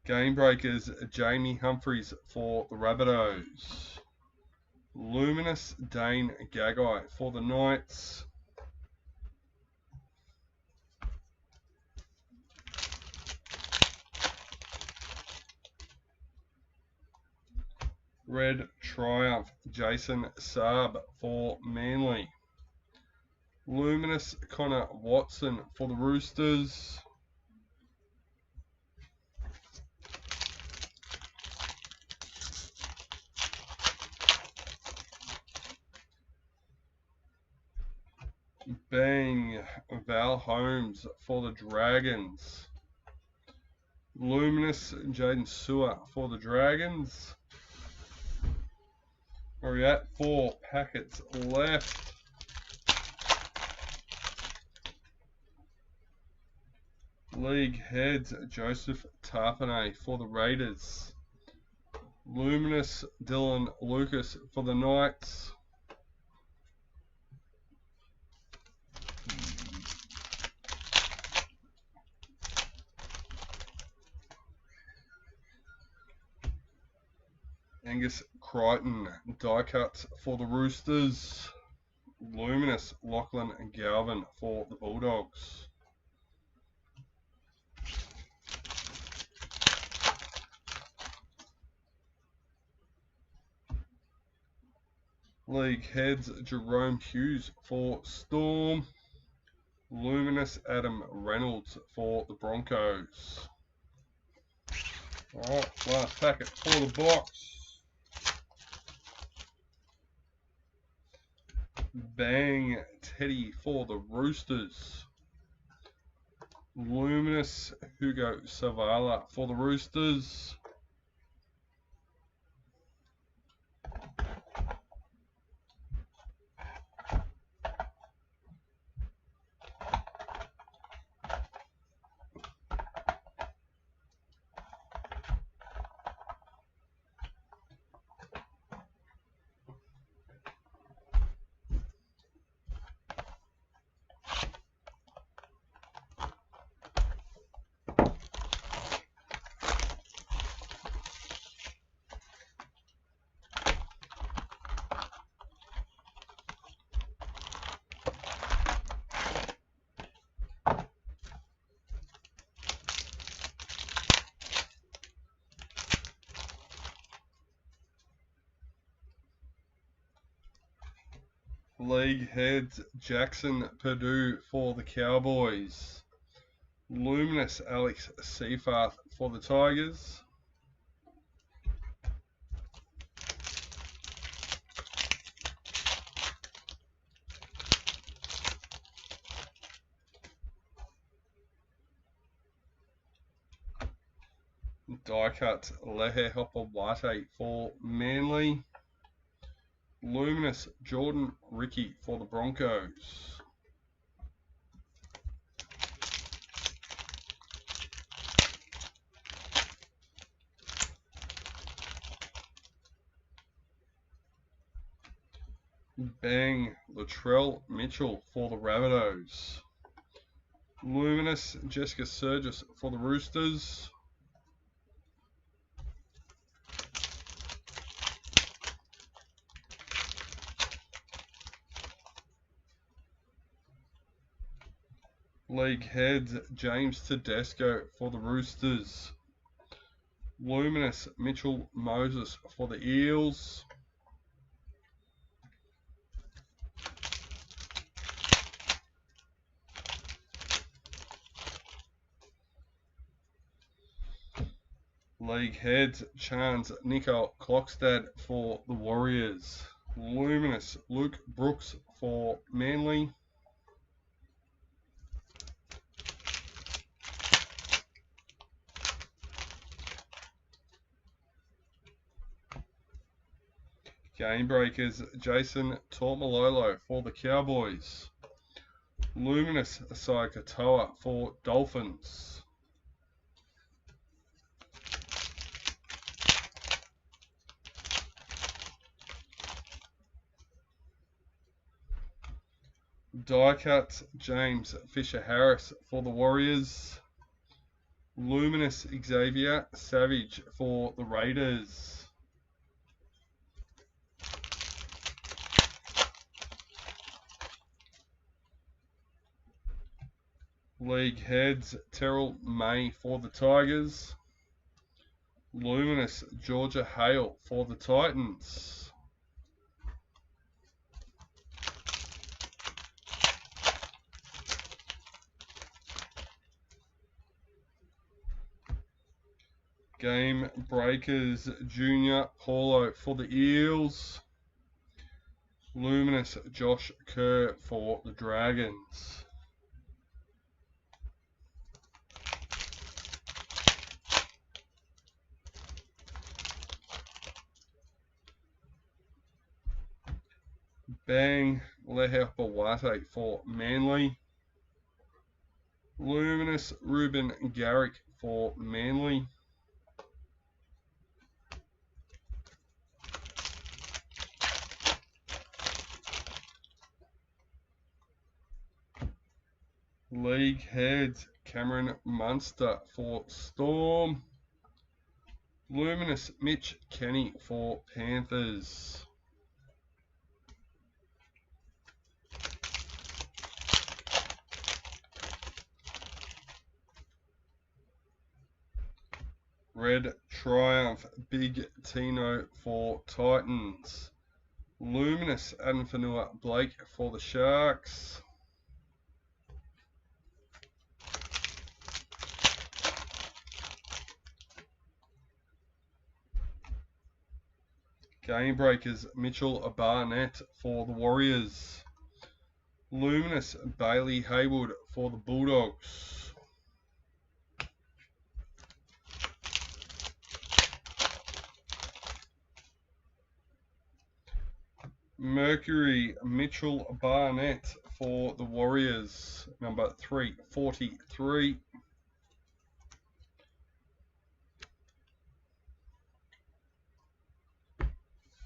Game Breakers Jamie Humphries for the Rabbitohs. Luminous Dane Gagai for the Knights. Red Triumph Jason Saab for Manly. Luminous Connor Watson for the Roosters. Bang, Val Holmes for the Dragons. Luminous, Jaden Sewer for the Dragons. Where are we at? 4 packets left. League heads, Joseph Tarpanay for the Raiders. Luminous, Dylan Lucas for the Knights. Angus Crichton, die cuts for the Roosters. Luminous, Lachlan Galvin for the Bulldogs. League heads, Jerome Hughes for Storm. Luminous, Adam Reynolds for the Broncos. Alright, last packet for the box. Bang, Teddy for the Roosters. Luminous, Hugo Savala for the Roosters. League heads, Jackson Purdue for the Cowboys. Luminous, Alex Seafarth for the Tigers. Die cut, Lehe Hopper Wate for Manly. Luminous, Jordan Ricky for the Broncos. Bang, Latrell Mitchell for the Rabbitohs. Luminous, Jessica Surgis for the Roosters. League heads, James Tedesco for the Roosters. Luminous, Mitchell Moses for the Eels. League heads, Chance Nico Klokstad for the Warriors. Luminous, Luke Brooks for Manly. Game breakers, Jason Tormalolo for the Cowboys. Luminous, Asai Katoa for Dolphins. Die cut, James Fisher-Harris for the Warriors. Luminous, Xavier Savage for the Raiders. League heads, Terrell May for the Tigers. Luminous, Georgia Hale for the Titans. Game breakers, Junior Paulo for the Eels. Luminous Josh Kerr for the Dragons. Bang Leherpawate for Manly. Luminous Ruben Garrick for Manly. League Heads Cameron Munster for Storm. Luminous Mitch Kenny for Panthers. Red Triumph Big Tino for Titans. Luminous Adam Fanua Blake for the Sharks. Game Breakers Mitchell Barnett for the Warriors. Luminous Bailey Haywood for the Bulldogs. Mercury Mitchell Barnett for the Warriors, number 343.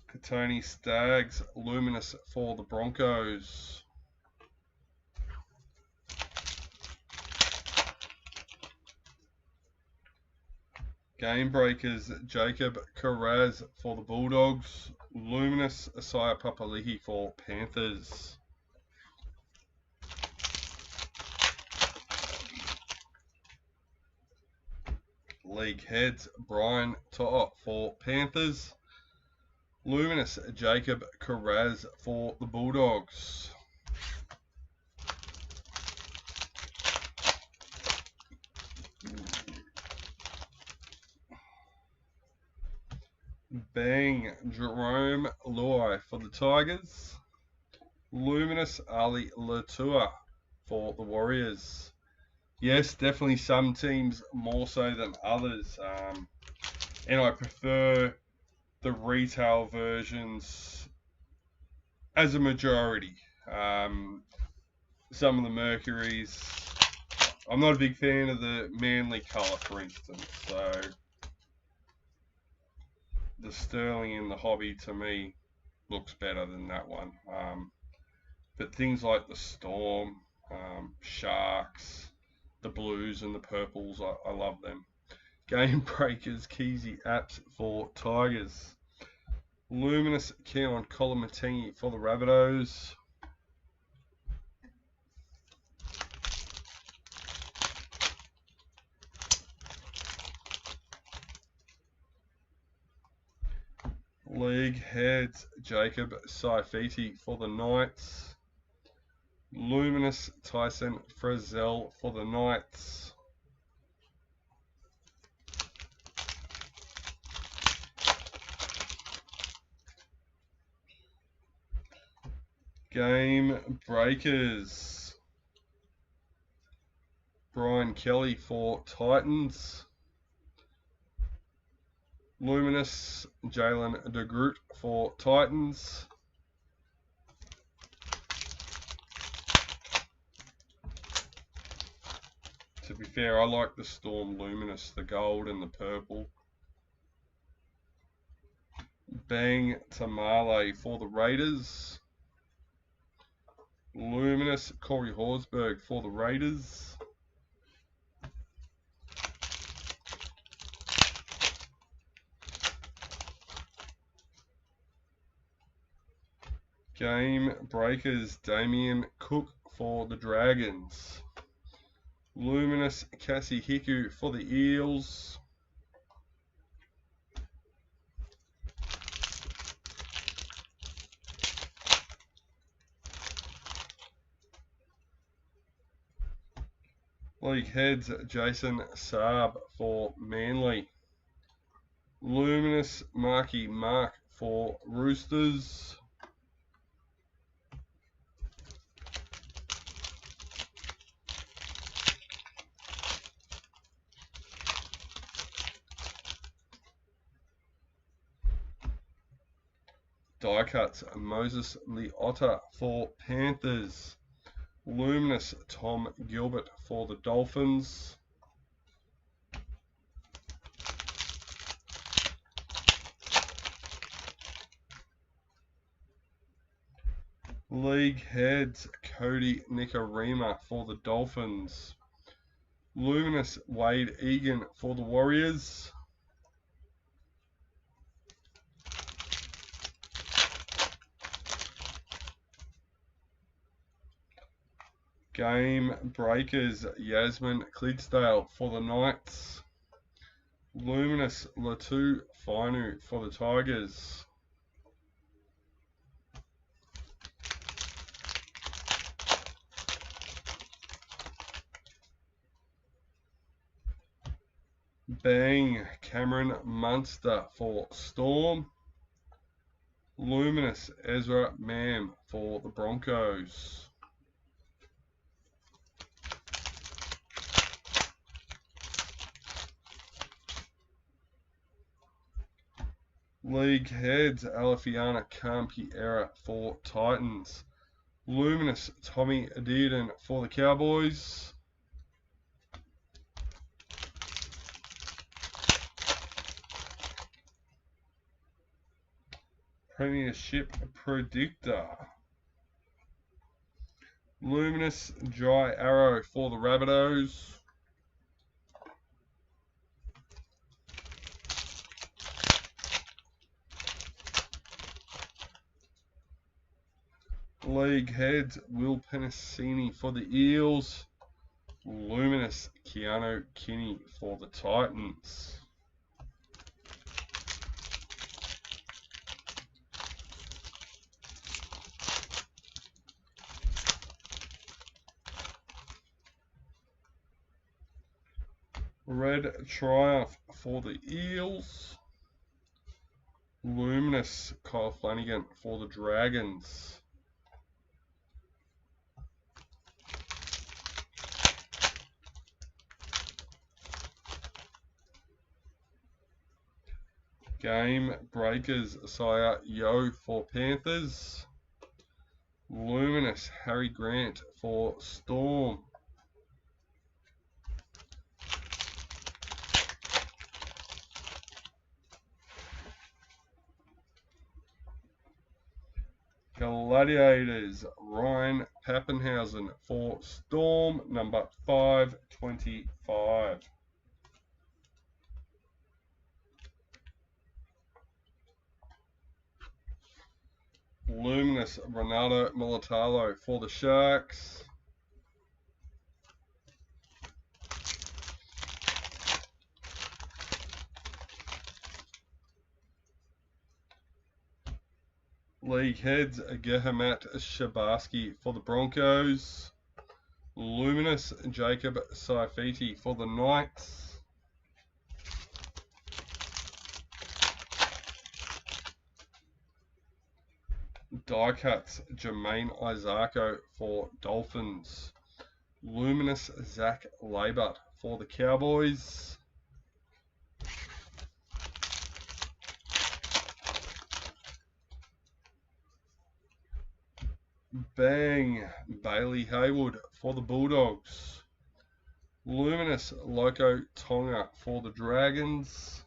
Katoni Staggs Luminous for the Broncos. Game Breakers Jacob Carraz for the Bulldogs. Luminous Asaya Papali'i for Panthers. League Heads Brian To'a for Panthers. Luminous Jacob Carraz for the Bulldogs. Bang Jerome Luai for the Tigers. Luminous Ali Latua for the Warriors. Yes, definitely some teams more so than others. And I prefer the retail versions as a majority. Some of the Mercuries, I'm not a big fan of the Manly colour, for instance. So the Sterling in the Hobby to me looks better than that one. But things like the Storm, Sharks, the Blues and the Purples, I love them. Game Breakers Keezy Apps for Tigers. Luminous Keon Kolomatangi for the Rabbitohs. League Heads Jacob Saifiti for the Knights. Luminous Tyson Frizzell for the Knights. Game Breakers Brian Kelly for Titans. Luminous Jalen de Groot for Titans. To be fair, I like the Storm Luminous, the gold and the purple. Bang Tamale for the Raiders. Luminous Corey Horsburgh for the Raiders. Game Breakers Damien Cook for the Dragons. Luminous Cassie Hiku for the Eels. League Heads Jason Saab for Manly. Luminous Marky Mark for Roosters. Die cuts, Moses Leota for Panthers. Luminous, Tom Gilbert for the Dolphins. League heads, Cody Nikarima for the Dolphins. Luminous, Wade Egan for the Warriors. Game breakers, Yasmin Clydesdale for the Knights. Luminous, Latu Fainu for the Tigers. Bang, Cameron Munster for Storm. Luminous, Ezra Mam for the Broncos. League heads, Alifiana Campiera for Titans. Luminous, Tommy Dearden for the Cowboys. Premiership Predictor. Luminous, Jai Arrow for the Rabbitohs. League heads, Will Penasini for the Eels. Luminous, Keanu Kinney for the Titans. Red Triumph for the Eels. Luminous, Kyle Flanagan for the Dragons. Game breakers, Saya Yo for Panthers. Luminous, Harry Grant for Storm. Gladiators, Ryan Pappenhausen for Storm, number 525. Luminous, Ronaldo Militalo for the Sharks. League heads, Gehamat Shabarsky for the Broncos. Luminous, Jacob Saifiti for the Knights. Die cuts, Jermaine Isako for Dolphins. Luminous, Zach Labert for the Cowboys. Bang, Bailey Haywood for the Bulldogs. Luminous, Loco Tonga for the Dragons.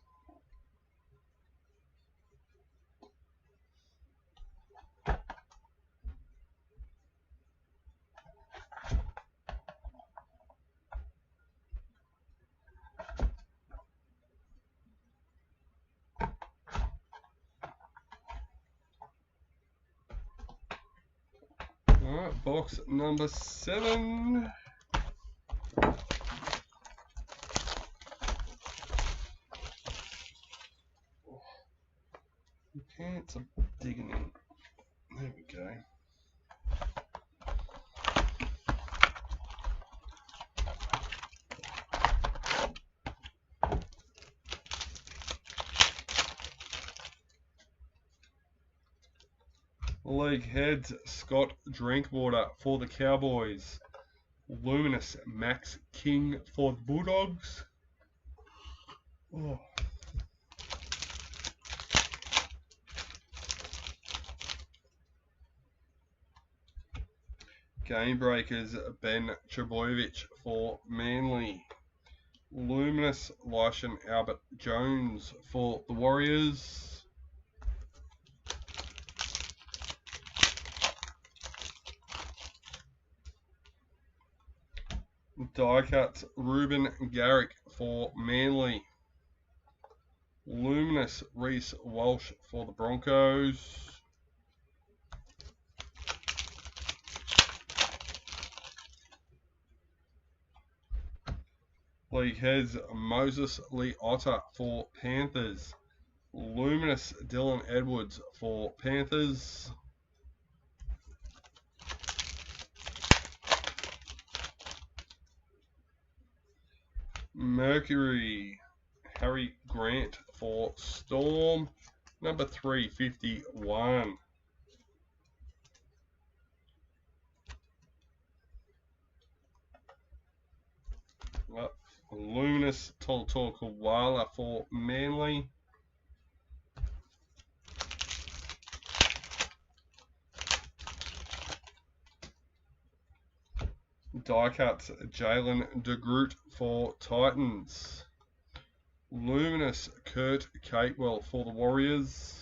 Alright, box number 7. The pants are digging in. There we go. League heads, Scott Drinkwater for the Cowboys. Luminous, Max King for the Bulldogs. Oh. Game breakers, Ben Trebojevic for Manly. Luminous, Lyshan Albert Jones for the Warriors. Die cuts, Ruben Garrick for Manly. Luminous, Reece Walsh for the Broncos. League heads, Moses Leota for Panthers. Luminous, Dylan Edwards for Panthers. Mercury, Harry Grant for Storm. Number 351. Luminous, Toltor Koala for Manly. Die cuts, Jalen De Groot for Titans. Luminous, Kurt Catewell for the Warriors.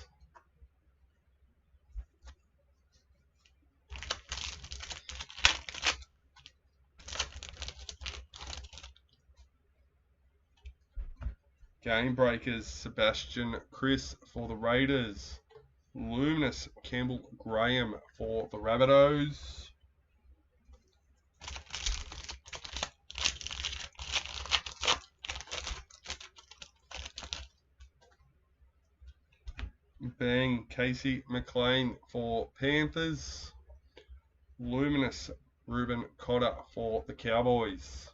Game breakers, Sebastian Chris for the Raiders. Luminous, Campbell Graham for the Rabbitohs. Bang, Casey McLean for Panthers. Luminous, Ruben Cotter for the Cowboys.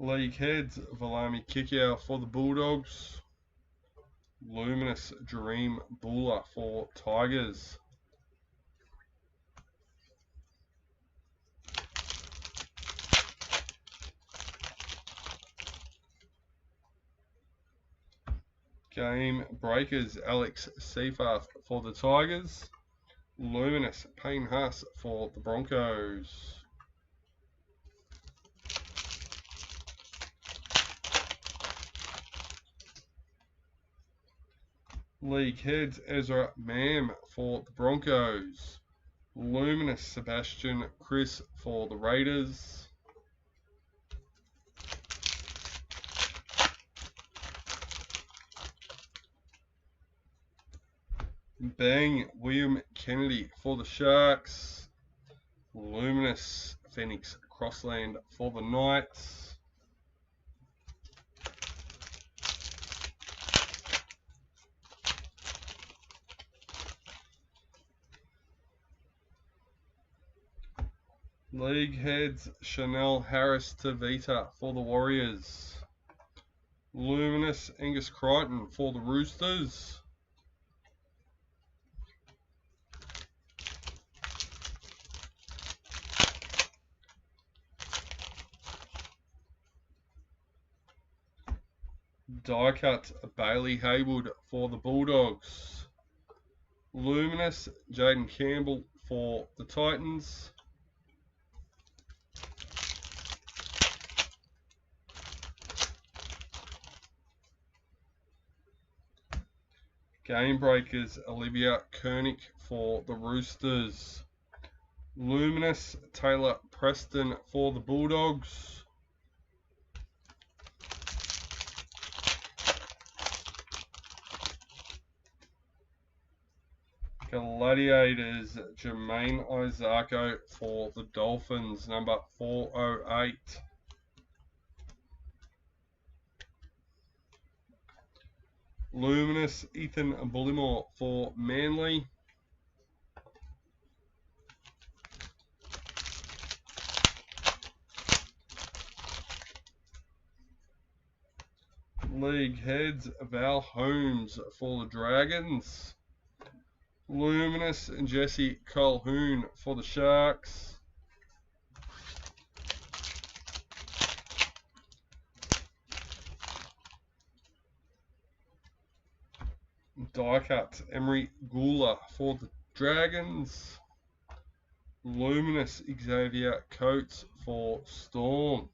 League heads, Valami Kickow for the Bulldogs. Luminous, Dream Buller for Tigers. Game breakers, Alex Seafarth for the Tigers. Luminous, Payne Haas for the Broncos. League heads, Ezra Mam for the Broncos. Luminous, Sebastian Chris for the Raiders. Bang, William Kennedy for the Sharks. Luminous, Phoenix Crossland for the Knights. League heads, Chanel Harris Tavita for the Warriors. Luminous, Angus Crichton for the Roosters. Die cut, Bailey Haywood for the Bulldogs. Luminous, Jaden Campbell for the Titans. Game breakers, Olivia Koenig for the Roosters. Luminous, Taylor Preston for the Bulldogs. Gladiators, Jermaine Isako for the Dolphins, number 408. Luminous, Ethan Bullimore for Manly. League heads, Val Holmes for the Dragons. Luminous, Jesse Colhoun for the Sharks. Die cut, Emery Gula for the Dragons. Luminous, Xavier Coates for Storm.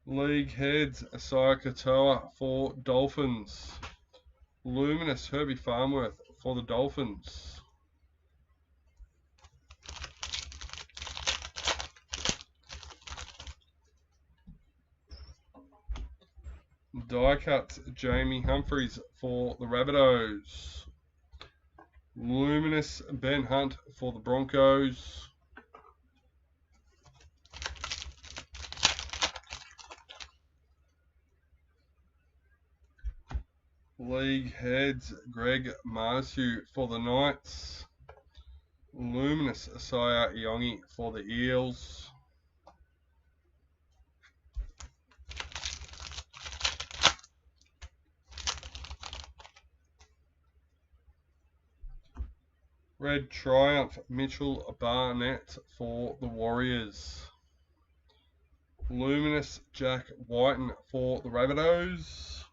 League heads, Asaya Katoa for Dolphins. Luminous, Herbie Farnworth for the Dolphins. Die cut, Jamie Humphries for the Rabbitohs. Luminous, Ben Hunt for the Broncos. League heads, Greg Marschall for the Knights. Luminous, Asaya Iongi for the Eels. Red Triumph, Mitchell Barnett for the Warriors. Luminous, Jack Whiten for the Rabbitohs.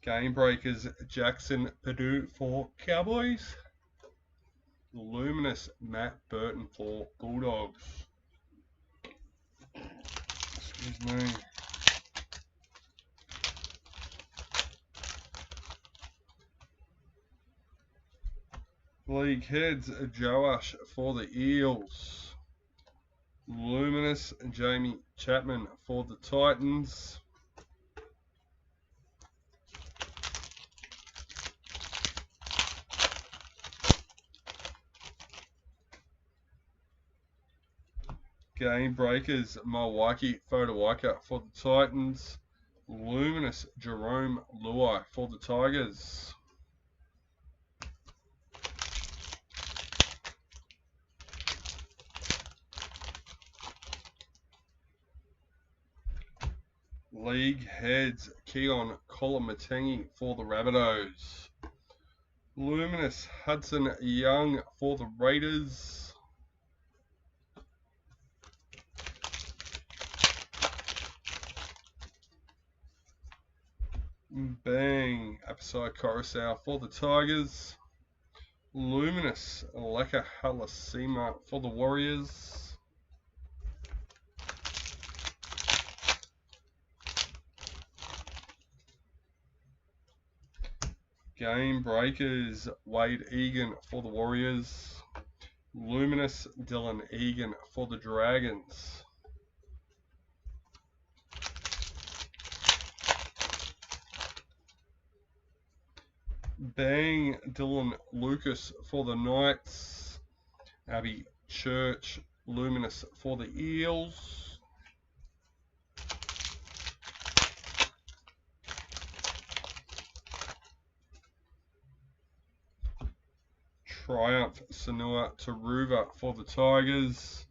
Game Breakers, Jackson Perdue for Cowboys. Luminous, Matt Burton for Bulldogs. Excuse me. League heads, Joash for the Eels. Luminous, Jamie Chapman for the Titans. Game Breakers, Milwaukee Fodawaika for the Titans. Luminous, Jerome Luai for the Tigers. League heads, Keon Kolomatangi for the Rabbitohs. Luminous, Hudson Young for the Raiders. Bang, Apsai Coruscant for the Tigers. Luminous, Leka Halasima for the Warriors. Game Breakers, Wade Egan for the Warriors. Luminous, Dylan Egan for the Dragons. Bang, Dylan Lucas for the Knights. Abby Church, Luminous for the Eels. Triumph, Sanua Taruva for the Tigers.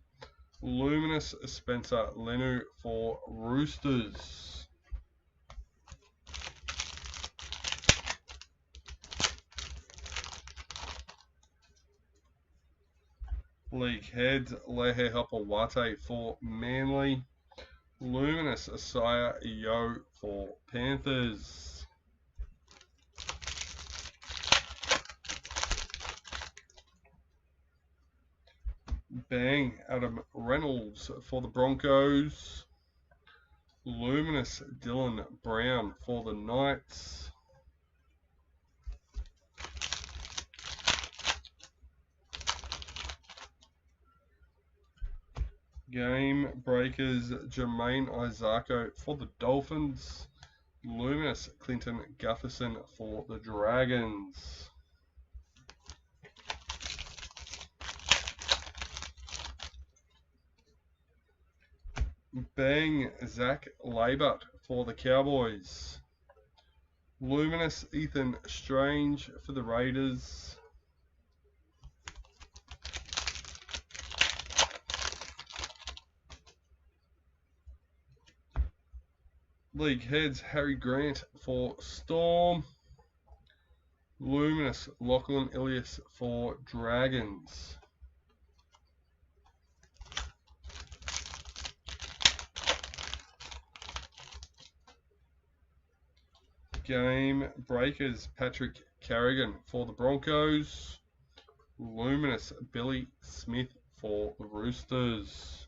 Luminous, Spencer Lenu for Roosters. League heads, Lehe Hopawate for Manly. Luminous, Asaya Yo for Panthers. Bang, Adam Reynolds for the Broncos. Luminous, Dylan Brown for the Knights. Game Breakers, Jermaine Isako for the Dolphins. Luminous, Clinton Gutherson for the Dragons. Bang, Zach Labert for the Cowboys. Luminous, Ethan Strange for the Raiders. League heads, Harry Grant for Storm. Luminous, Lachlan Ilias for Dragons. Game breakers, Patrick Carrigan for the Broncos. Luminous, Billy Smith for the Roosters.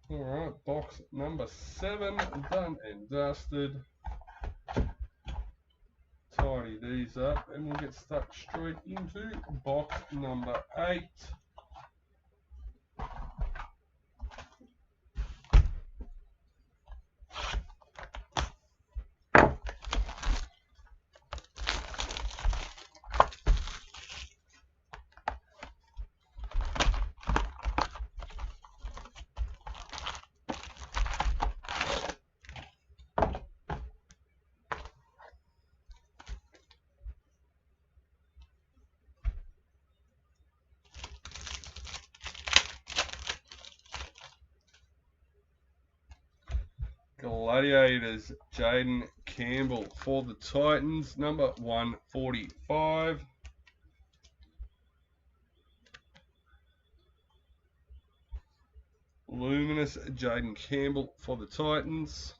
Alright, box number 7, done and dusted. Tidy these up and we'll get stuck straight into box number 8. Gladiators, Jaden Campbell for the Titans, number 145. Luminous, Jaden Campbell for the Titans.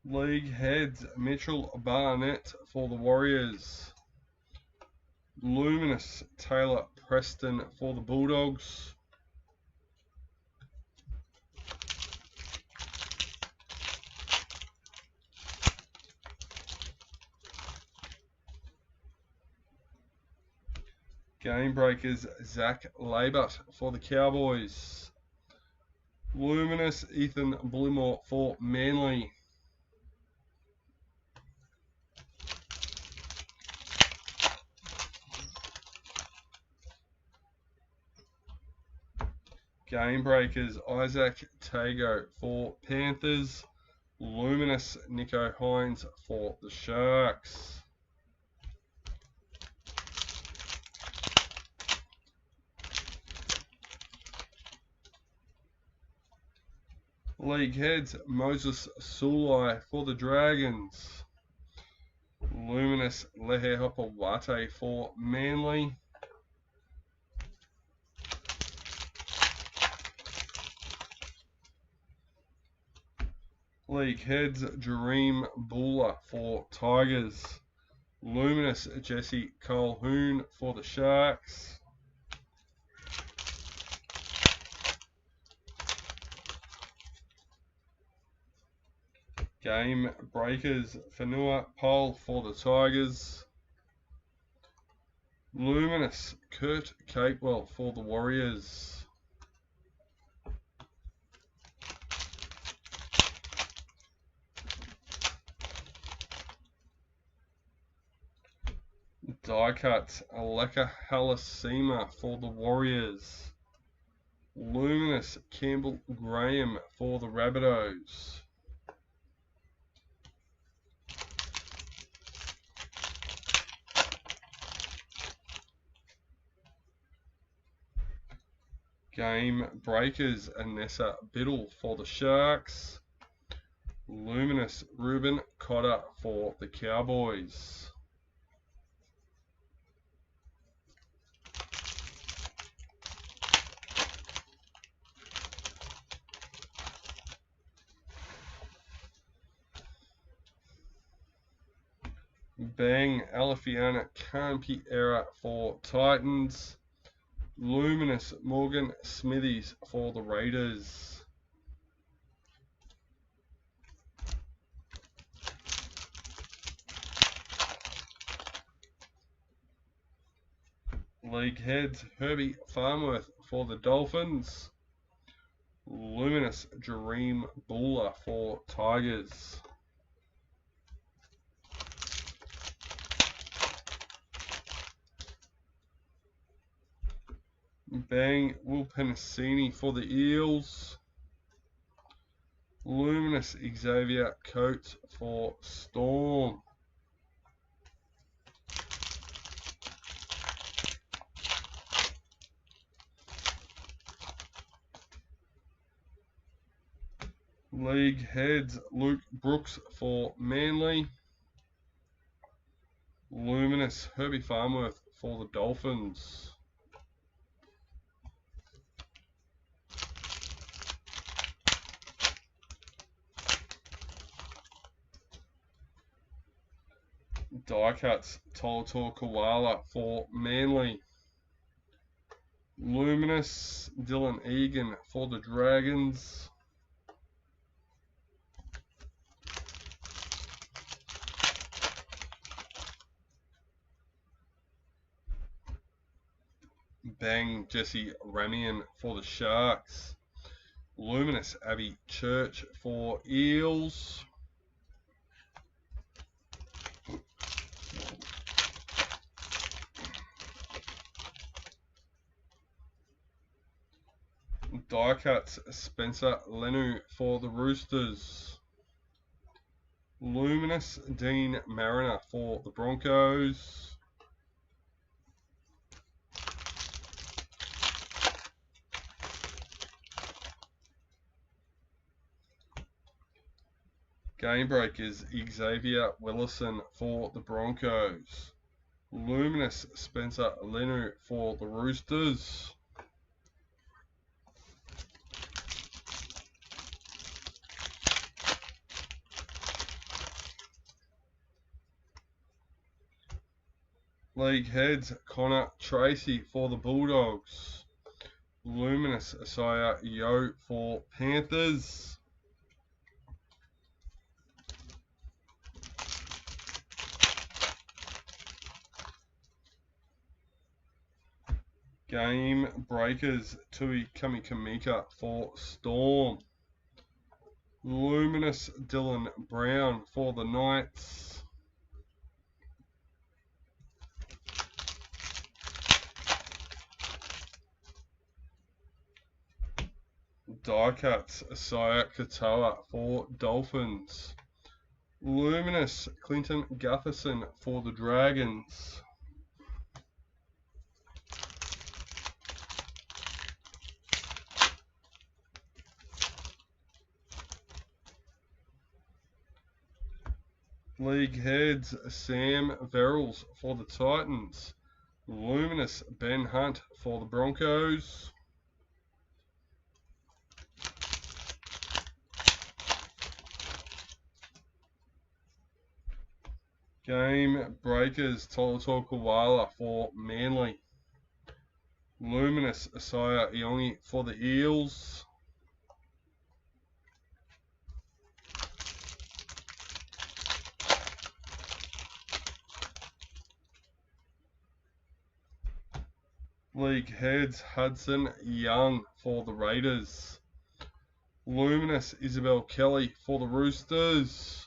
League heads, Mitchell Barnett for the Warriors. Luminous, Taylor Preston for the Bulldogs. Game breakers, Zach Labert for the Cowboys. Luminous, Ethan Bullimore for Manly. Game breakers, Isaac Tago for Panthers. Luminous, Nico Hines for the Sharks. League heads, Moses Sulai for the Dragons. Luminous, Lehe Hopawate for Manly. League heads, Jareem Buller for Tigers. Luminous, Jesse Colhoun for the Sharks. Game breakers, Fanua Pole for the Tigers. Luminous, Kurt Capewell for the Warriors. Die cuts, Aleka Halasima for the Warriors. Luminous, Campbell Graham for the Rabbitohs. Game breakers, Anessa Biddle for the Sharks. Luminous, Ruben Cotter for the Cowboys. Bang, Alifiana Campiera for Titans. Luminous, Morgan Smithies for the Raiders. League heads, Herbie Farmworth for the Dolphins. Luminous, Jareem Buller for Tigers. Bang, Will Penasini for the Eels. Luminous, Xavier Coates for Storm. League heads, Luke Brooks for Manly. Luminous, Herbie Farnworth for the Dolphins. Die cuts, Tolator Koala for Manly. Luminous, Dylan Egan for the Dragons. Bang, Jesse Ramian for the Sharks. Luminous, Abby Church for Eels. Die cuts, Spencer Lenu for the Roosters. Luminous, Dean Mariner for the Broncos. Game breakers, Xavier Willison for the Broncos. Luminous, Spencer Lenu for the Roosters. League heads, Connor Tracy for the Bulldogs. Luminous, Isaiah Yo for Panthers. Game breakers, Tui Kamikamika for Storm. Luminous, Dylan Brown for the Knights. Die cuts, Isaiah Katoa for Dolphins. Luminous, Clinton Gutherson for the Dragons. League heads, Sam Verrills for the Titans. Luminous, Ben Hunt for the Broncos. Game breakers, Tolator Koala for Manly. Luminous, Isaiah Iongi for the Eels. League heads, Hudson Young for the Raiders. Luminous, Isabel Kelly for the Roosters.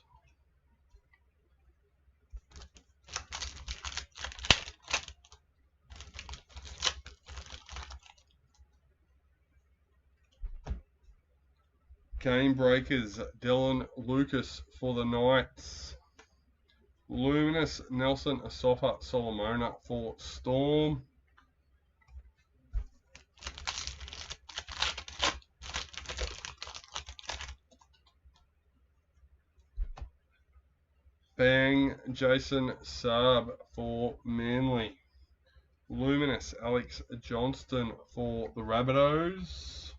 Game breakers, Dylan Lucas for the Knights. Luminous, Nelson Asofa Solomona for Storm. Bang, Jason Saab for Manly. Luminous, Alex Johnston for the Rabbitohs.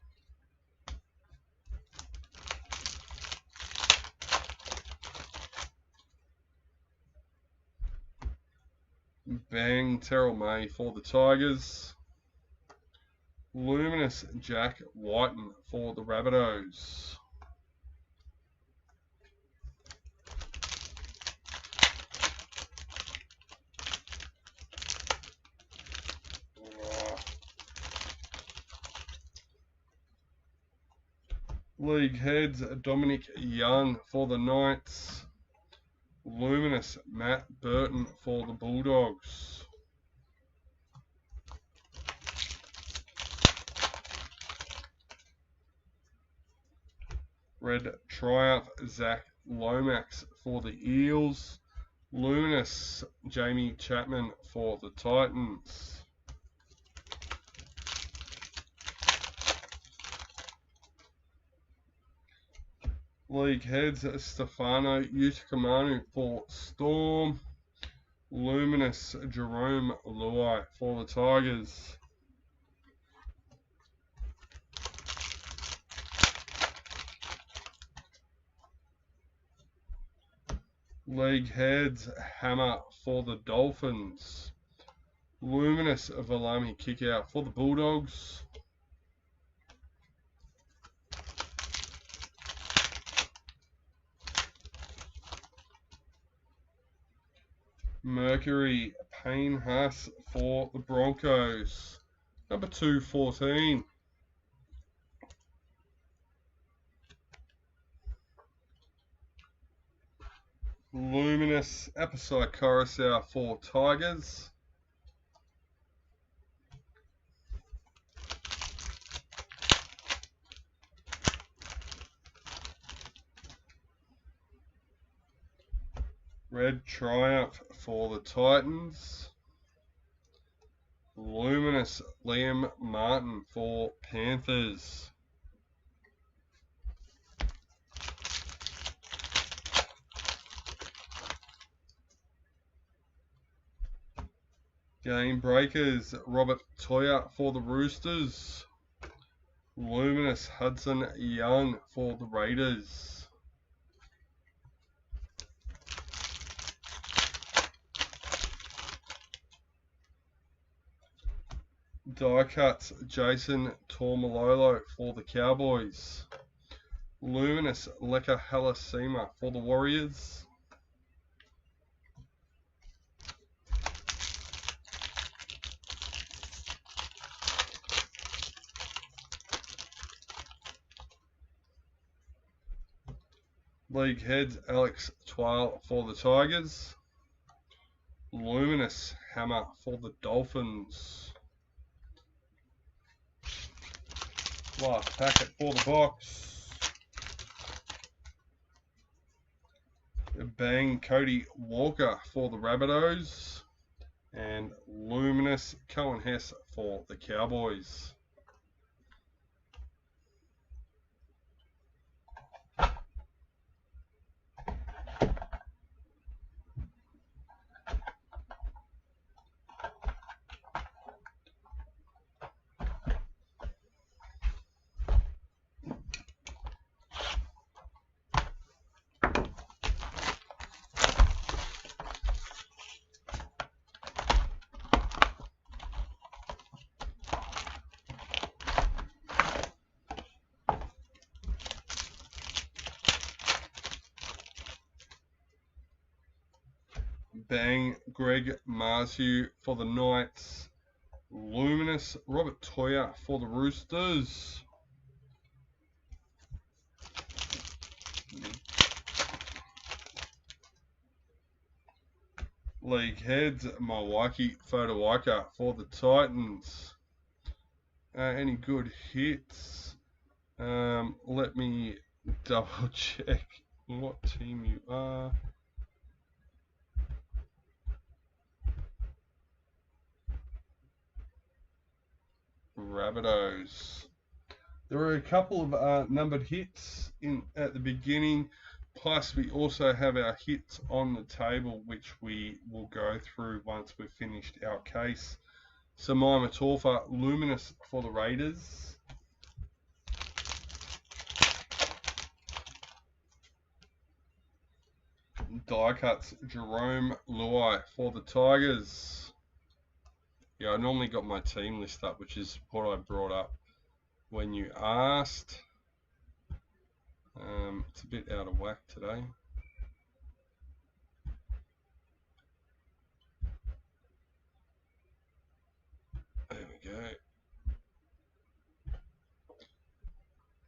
Bang, Terrell May for the Tigers. Luminous, Jack Whiten for the Rabbitohs. League heads, Dominic Young for the Knights. Luminous, Matt Burton for the Bulldogs. Red Triumph, Zach Lomax for the Eels. Luminous, Jamie Chapman for the Titans. League heads, Stefano Utikamanu for Storm. Luminous, Jerome Luai for the Tigers. League heads, Hammer for the Dolphins. Luminous, Valami kick out for the Bulldogs. Mercury, Payne Haas for the Broncos. Number 214. Luminous, Episode Coruscant for Tigers. Red Triumph for the Titans. Luminous, Liam Martin for Panthers. Game Breakers, Robert Toya for the Roosters. Luminous, Hudson Young for the Raiders. Die Cuts, Jason Tormalolo for the Cowboys. Luminous, Leka Halasima for the Warriors. League heads, Alex Twile for the Tigers. Luminous, Hammer for the Dolphins. Last packet for the box. Bang, Cody Walker for the Rabbitohs. And Luminous, Cohen Hess for the Cowboys. Bang, Greg Marschall for the Knights. Luminous, Robert Toya for the Roosters. League heads, Milwaukee Fodawaika for the Titans. Any good hits? Let me double check what team you are. Rabbitohs. There were a couple of numbered hits at the beginning, plus we also have our hits on the table, which we will go through once we've finished our case. Samai Matorfa, Luminous for the Raiders. Die Cuts, Jerome Luai for the Tigers. Yeah, I normally got my team list up, which is what I brought up when you asked. It's a bit out of whack today. There we go.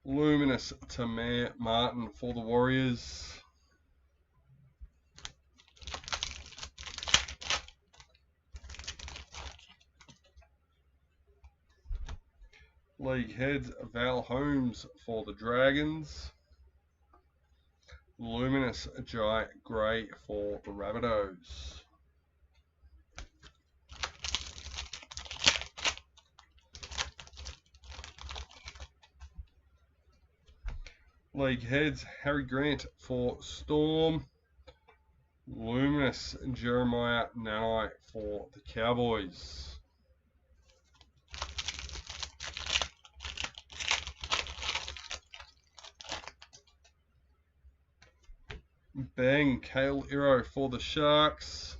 Luminous, Tamir Martin for the Warriors. League heads, Val Holmes for the Dragons. Luminous, Jai Gray for the Rabbitohs. League heads, Harry Grant for Storm. Luminous, Jeremiah Nanai for the Cowboys. Bang, Kale Iro for the Sharks.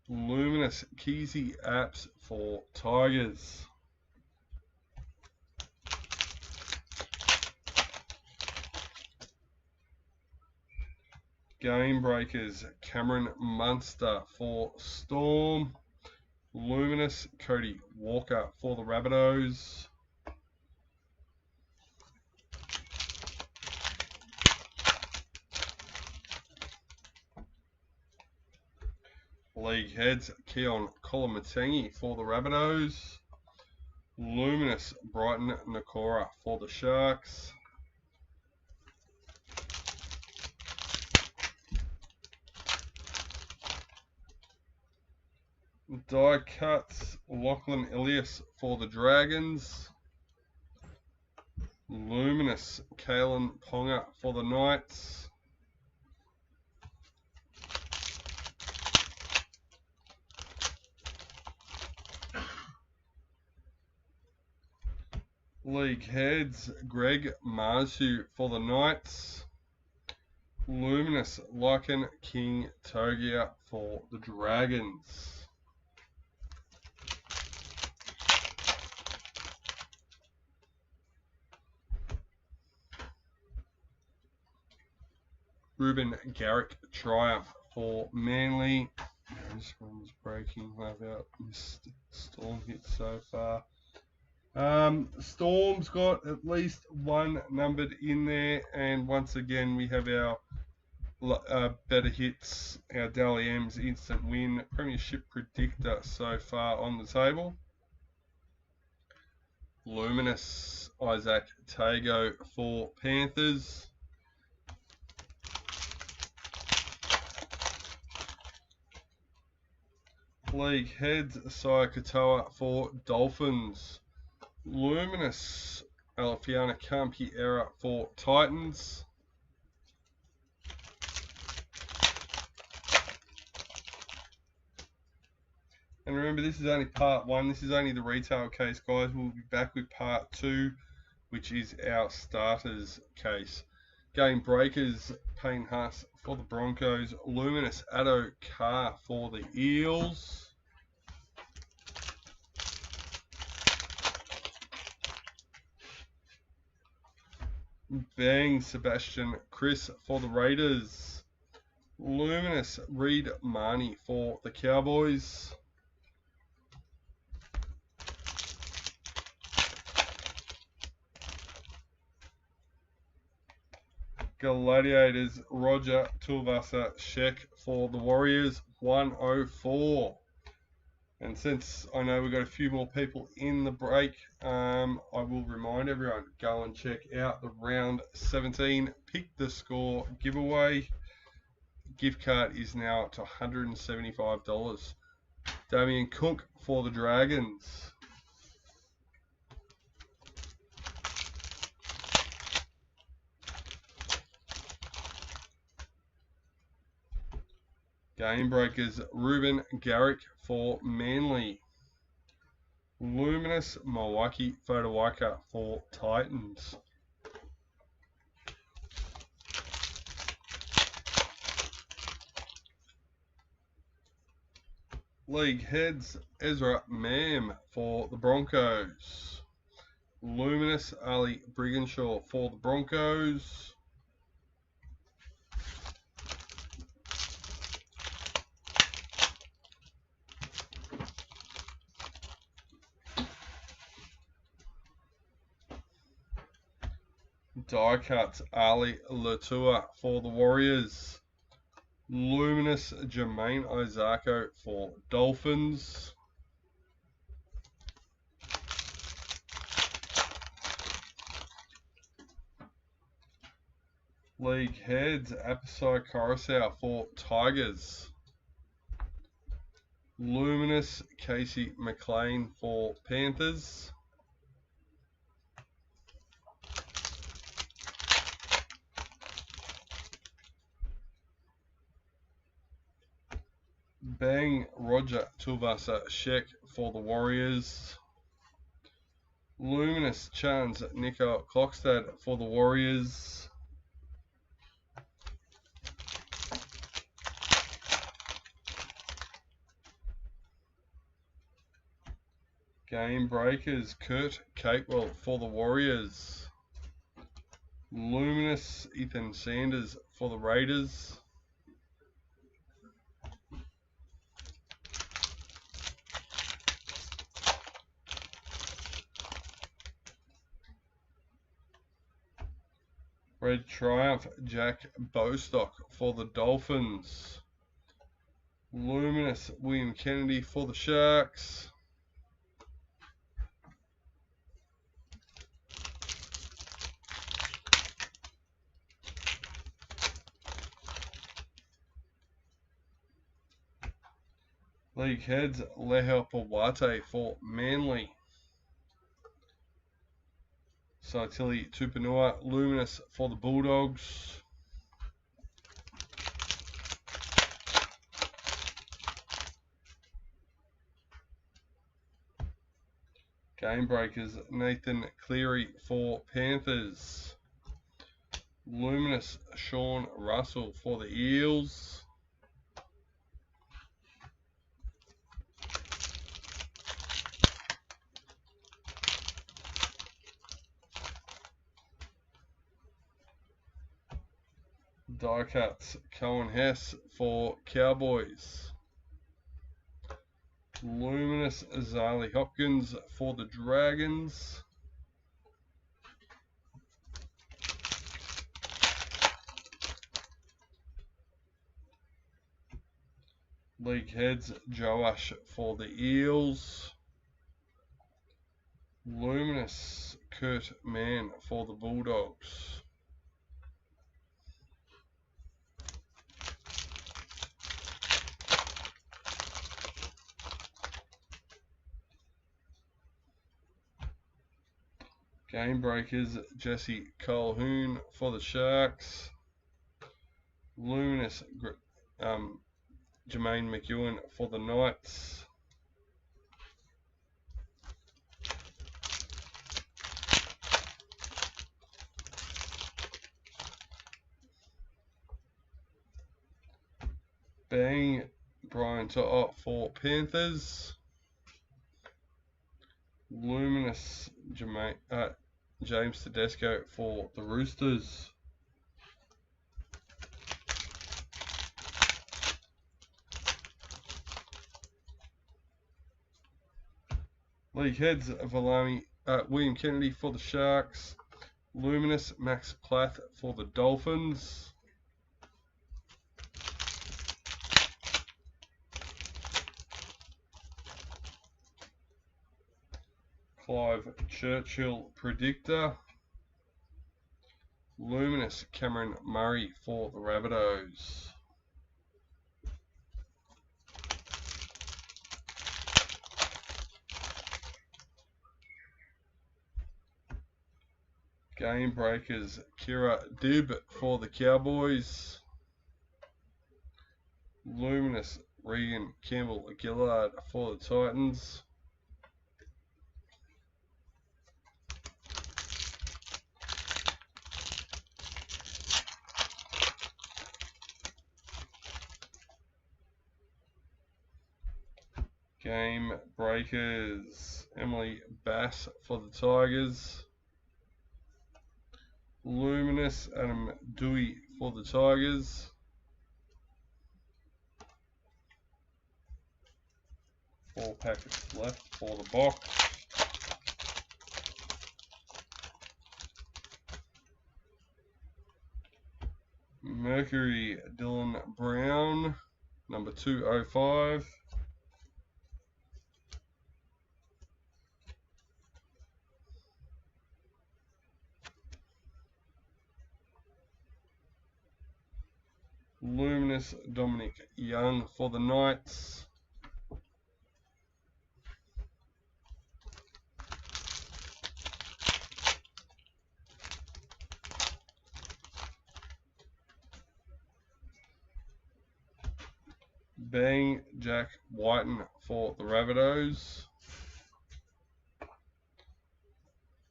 Luminous, Keezy Apps for Tigers. Game Breakers, Cameron Munster for Storm. Luminous, Cody Walker for the Rabbitohs. League heads, Keon Kolomatangi for the Rabbitohs. Luminous, Brighton Nakora for the Sharks. Die cuts, Lachlan Ilias for the Dragons. Luminous, Kalen Ponga for the Knights. League heads, Greg Marschall for the Knights. Luminous, Lycan King Togia for the Dragons. Ruben Garrick Triumph for Manly. This one was breaking. How about missed Storm hit so far? Storm's got at least one numbered in there, and once again we have our better hits, our Dally M's instant win premiership predictor so far on the table. Luminous, Isaac Tago for Panthers. League heads, Saya Katoa for Dolphins. Luminous, Alafiana Campiera for Titans. And remember, this is only part 1. This is only the retail case, guys. We'll be back with part 2, which is our starters case. Game breakers, Payne Haas for the Broncos. Luminous, Addo Carr for the Eels. Bang, Sebastian Chris for the Raiders. Luminous, Reed Marnie for the Cowboys. Gladiators, Roger Tulvasa Sheck for the Warriors, 104. And since I know we've got a few more people in the break, I will remind everyone, go and check out the round 17 Pick the Score giveaway. Gift card is now up to $175. Damien Cook for the Dragons. Game breakers, Ruben Garrick for Manly. Luminous, Milwaukee Fodawaika for Titans. League heads, Ezra Mam for the Broncos. Luminous, Ali Briganshaw for the Broncos. Die cuts, Ali Latua for the Warriors. Luminous, Jermaine Isako for Dolphins. League heads, Apisai Coruscant for Tigers. Luminous, Casey McLean for Panthers. Bang Roger Tulvasa Sheck for the Warriors. Luminous Chance Nico Klokstad for the Warriors. Game Breakers Kurt Capewell for the Warriors. Luminous Ethan Sanders for the Raiders. Red Triumph Jack Bostock for the Dolphins. Luminous William Kennedy for the Sharks. League Heads Lehel Pawate for Manly. Saitili Tupanua Luminous for the Bulldogs. Game Breakers Nathan Cleary for Panthers. Luminous Sean Russell for the Eels. Die Cuts Cohen Hess for Cowboys. Luminous Azali Hopkins for the Dragons. League Heads Joash for the Eels. Luminous Kurt Mann for the Bulldogs. Game Breakers Jesse Colhoun for the Sharks. Luminous Jermaine McEwen for the Knights. Bang Brian To'o for Panthers. Luminous James Tedesco for the Roosters. League Heads William Kennedy for the Sharks. Luminous Max Plath for the Dolphins. Clive Churchill Predictor. Luminous Cameron Murray for the Rabbitohs. Game Breakers Kira Dib for the Cowboys. Luminous Regan Campbell Gillard for the Titans. Game Breakers Emily Bass for the Tigers. Luminous Adam Dewey for the Tigers. Four packets left for the box. Mercury Dylan Brown, number 205. Luminous Dominic Young for the Knights. Bang, Jack Whiten for the Rabbitohs.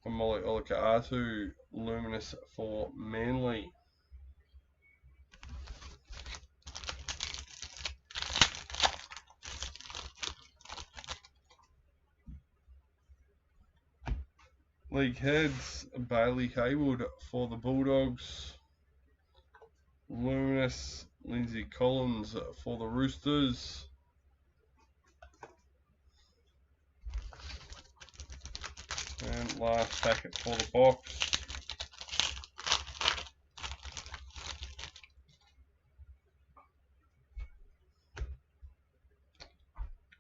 Molly Olakau'atu, Luminous for Manly. League Heads, Bailey Haywood for the Bulldogs. Luminous, Lindsay Collins for the Roosters. And last packet for the box.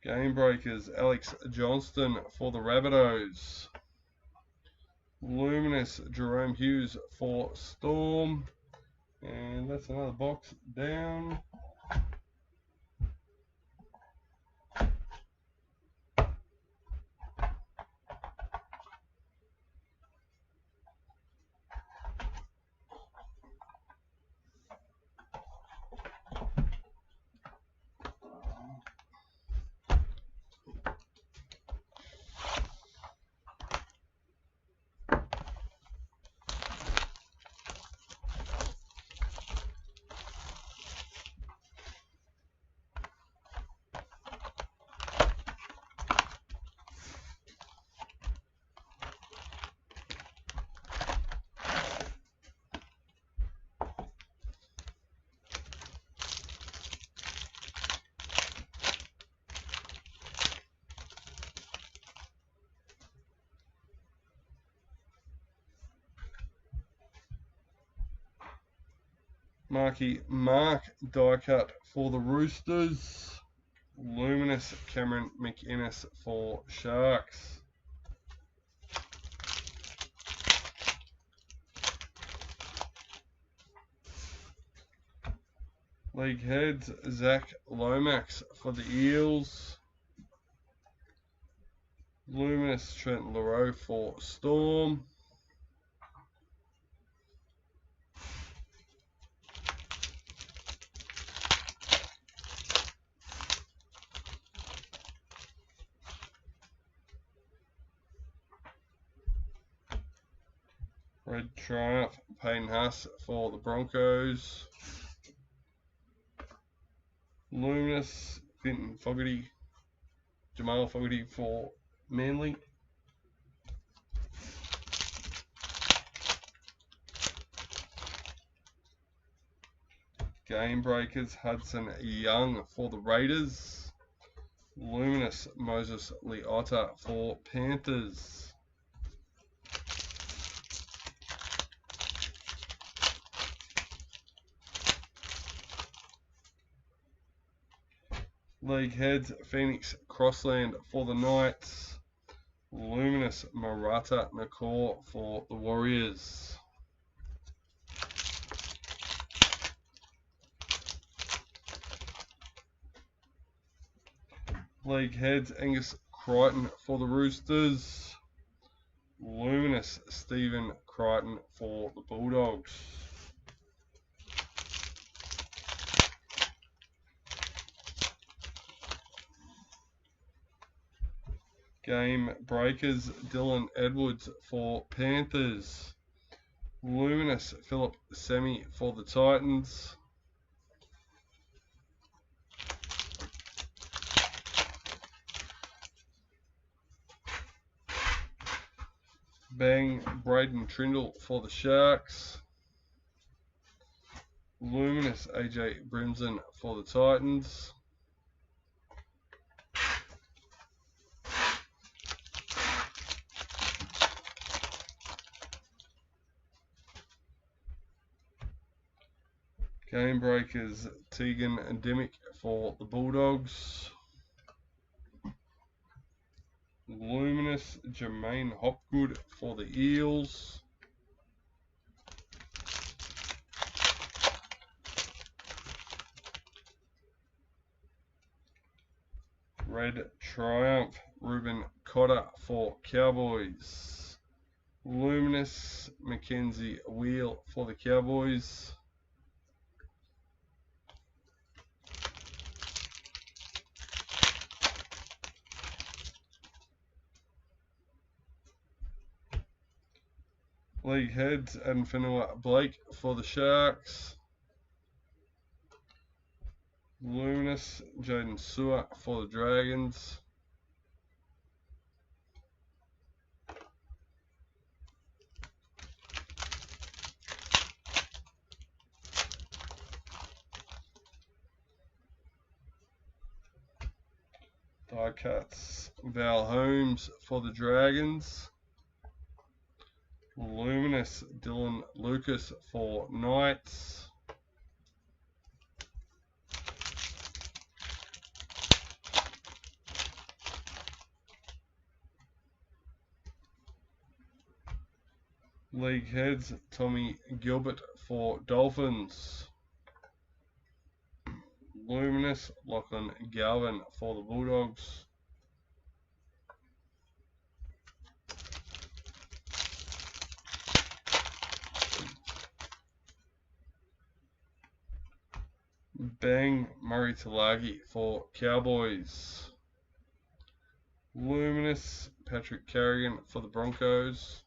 Game Breakers, Alex Johnston for the Rabbitohs. Luminous, Jerome Hughes for Storm. And that's another box down. Marky Mark die cut for the Roosters. Luminous, Cameron McInnes for Sharks. League Heads, Zach Lomax for the Eels. Luminous, Trent Leroux for Storm. Red Triumph, Payne Haas for the Broncos. Luminous, Quinton Fogarty, Jamal Fogarty for Manly. Game Breakers, Hudson Young for the Raiders. Luminous, Moses Leota for Panthers. League Heads, Phoenix Crossland for the Knights. Luminous, Marata Nakor for the Warriors. League Heads, Angus Crichton for the Roosters. Luminous, Stephen Crichton for the Bulldogs. Game Breakers, Dylan Edwards for Panthers. Luminous, Philip Semi for the Titans. Bang, Braden Trindle for the Sharks. Luminous, AJ Brimson for the Titans. Game Breakers, Tegan and Dimmick for the Bulldogs. Luminous, Jermaine Hopgood for the Eels. Red Triumph, Ruben Cotter for Cowboys. Luminous, Mackenzie Wheel for the Cowboys. League heads, Adam Blake for the Sharks. Luminous, Jaden Sewer for the Dragons. Die cuts, Val Holmes for the Dragons. Luminous, Dylan Lucas for Knights. League heads, Tommy Gilbert for Dolphins. Luminous, Lachlan Galvin for the Bulldogs. Bang, Murray Talagi for Cowboys. Luminous, Patrick Carrigan for the Broncos.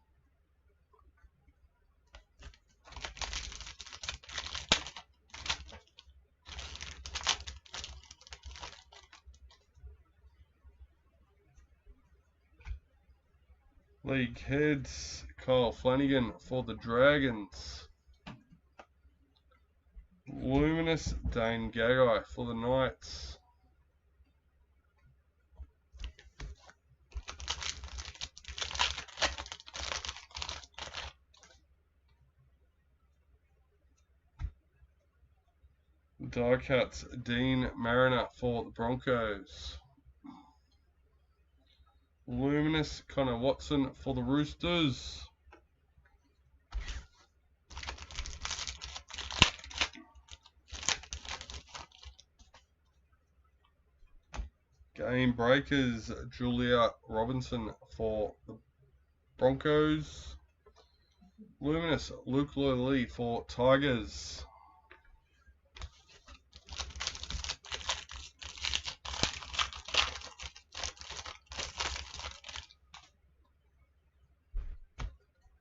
League heads, Kyle Flanagan for the Dragons. Luminous, Dane Gagai for the Knights. Die cuts, Dean Mariner for the Broncos. Luminous, Connor Watson for the Roosters. Game breakers, Julia Robinson for the Broncos. Luminous, Luke Lee for Tigers.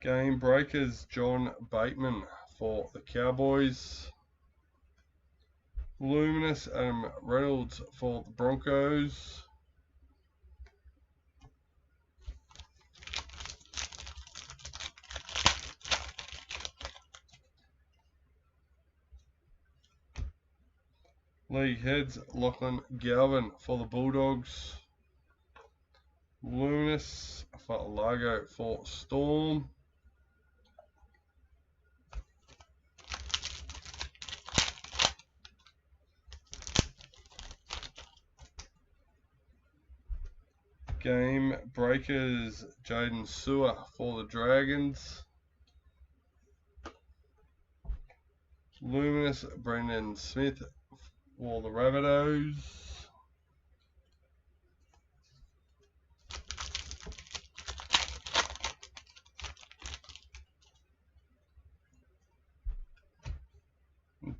Game breakers, John Bateman for the Cowboys. Luminous, Adam Reynolds for the Broncos. League heads, Lachlan Galvin for the Bulldogs. Luminous, Fa'alago for Storm. Game breakers, Jaden Sewer for the Dragons. Luminous, Brendan Smith for the Rabbitohs.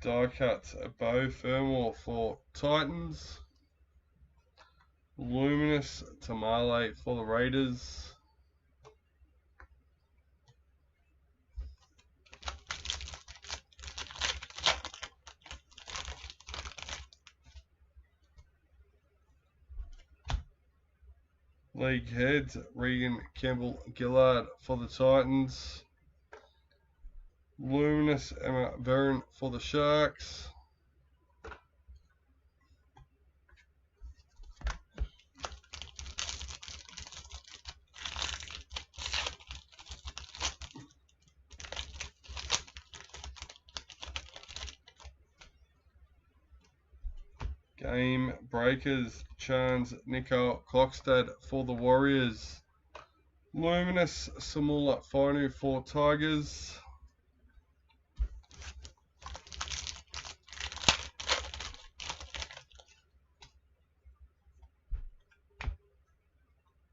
Die cuts, Bo Fermor for Titans. Luminous, Tamale for the Raiders. League heads, Regan Campbell Gillard for the Titans. Luminous, Emma Verwey for the Sharks. Game breakers, Chance Nico Klokstad for the Warriors. Luminous, Samula Finu for Tigers.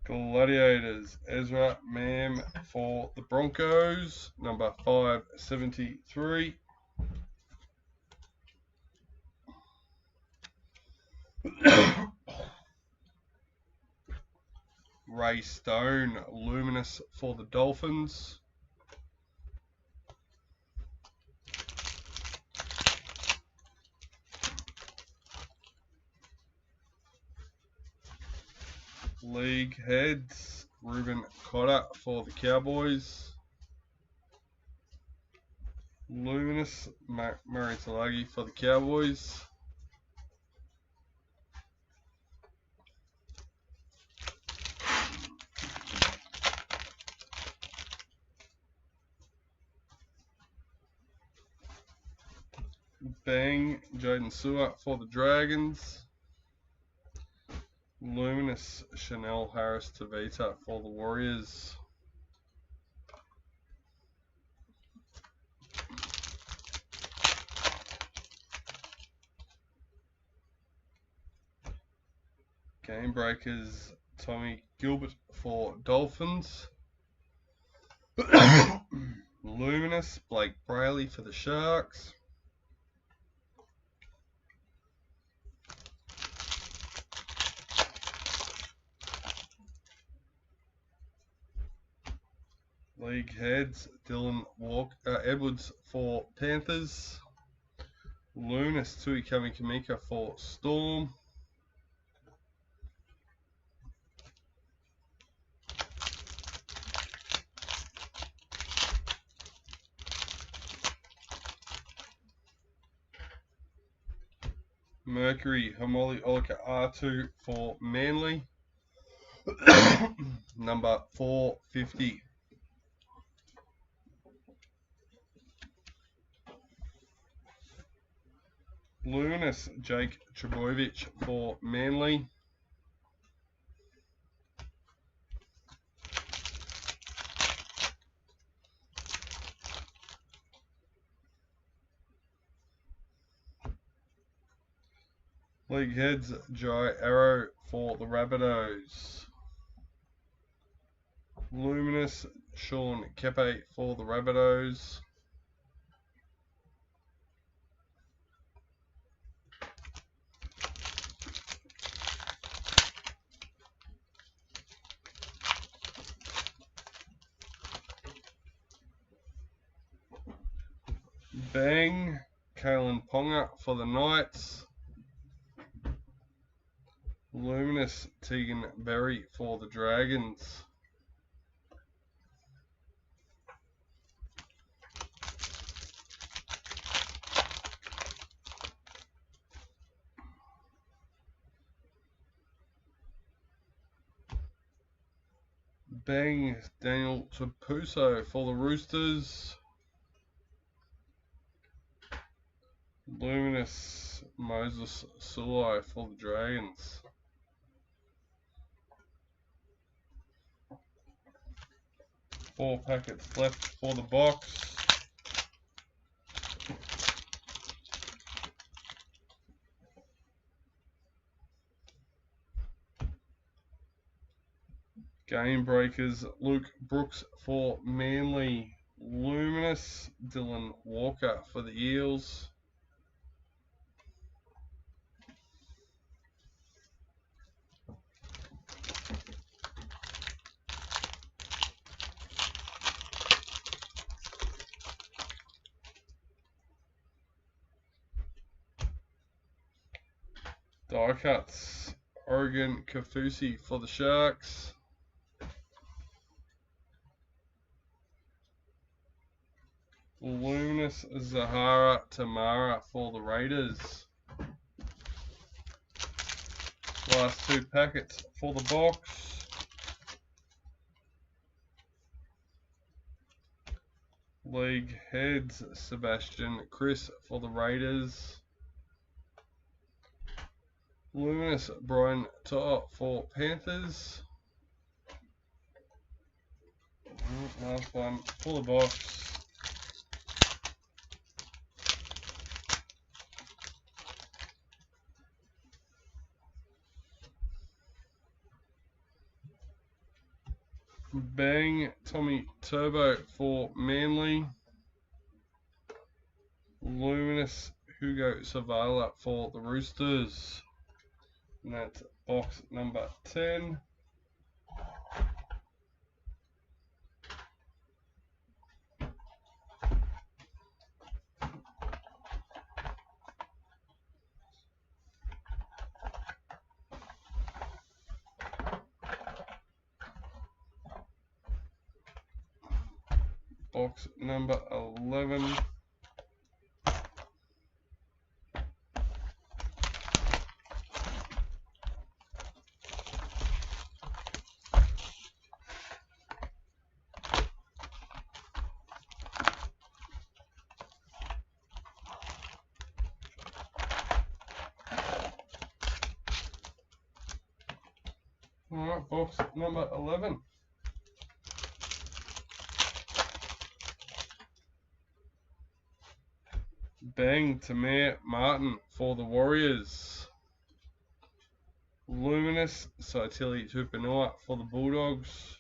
Gladiators, Ezra Mam for the Broncos, number 573. Ray Stone, Luminous for the Dolphins. League heads, Ruben Cotter for the Cowboys. Luminous, Murray Talagi for the Cowboys. Bang, Jaden Sewer for the Dragons. Luminous, Chanel Harris Tavita for the Warriors. Game Breakers, Tommy Gilbert for Dolphins. Luminous, Blake Brayley for the Sharks. League heads, Dylan Edwards for Panthers. Luminous, Tui Kamika for Storm. Mercury, Hamoli Olika R2 for Manly. Number 450. Luminous, Jake Trebojevic for Manly. League heads, Jai Arrow for the Rabbitohs. Luminous, Sean Kepe for the Rabbitohs. Bang, Kalen Ponga for the Knights. Luminous, Tegan Berry for the Dragons. Bang, Daniel Tapuso for the Roosters. Luminous, Moses Sulai for the Dragons. Four packets left for the box. Game Breakers, Luke Brooks for Manly. Luminous, Dylan Walker for the Eels. Die cuts, Oregon Kafusi for the Sharks. Luminous, Zahara Tamara for the Raiders. Last two packets for the box. League heads, Sebastian Chris for the Raiders. Luminous, Brian To'a for Panthers. Last one for the box. Bang, Tommy Turbo for Manly. Luminous, Hugo Savala for the Roosters. And that's box number 10. box number 11. Alright, box number 11. Bang Tamir Martin for the Warriors. Luminous Saitili Tupanua for the Bulldogs.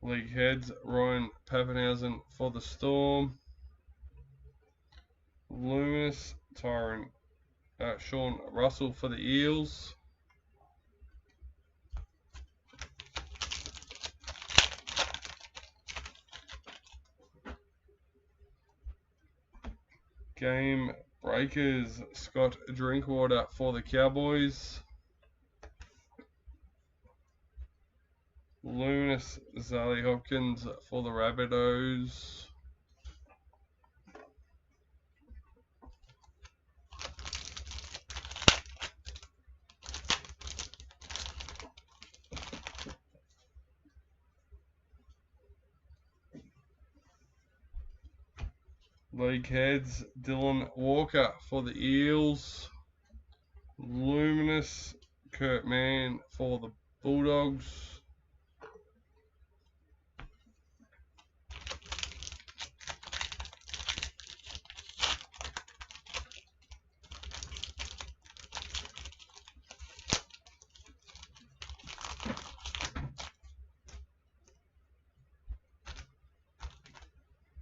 League heads, Ryan Pappenhausen for the Storm. Luminous, Sean Russell for the Eels. Game breakers, Scott Drinkwater for the Cowboys. Luminous, Zali Hopkins for the Rabbitohs. League heads, Dylan Walker for the Eels. Luminous, Kurt Mann for the Bulldogs.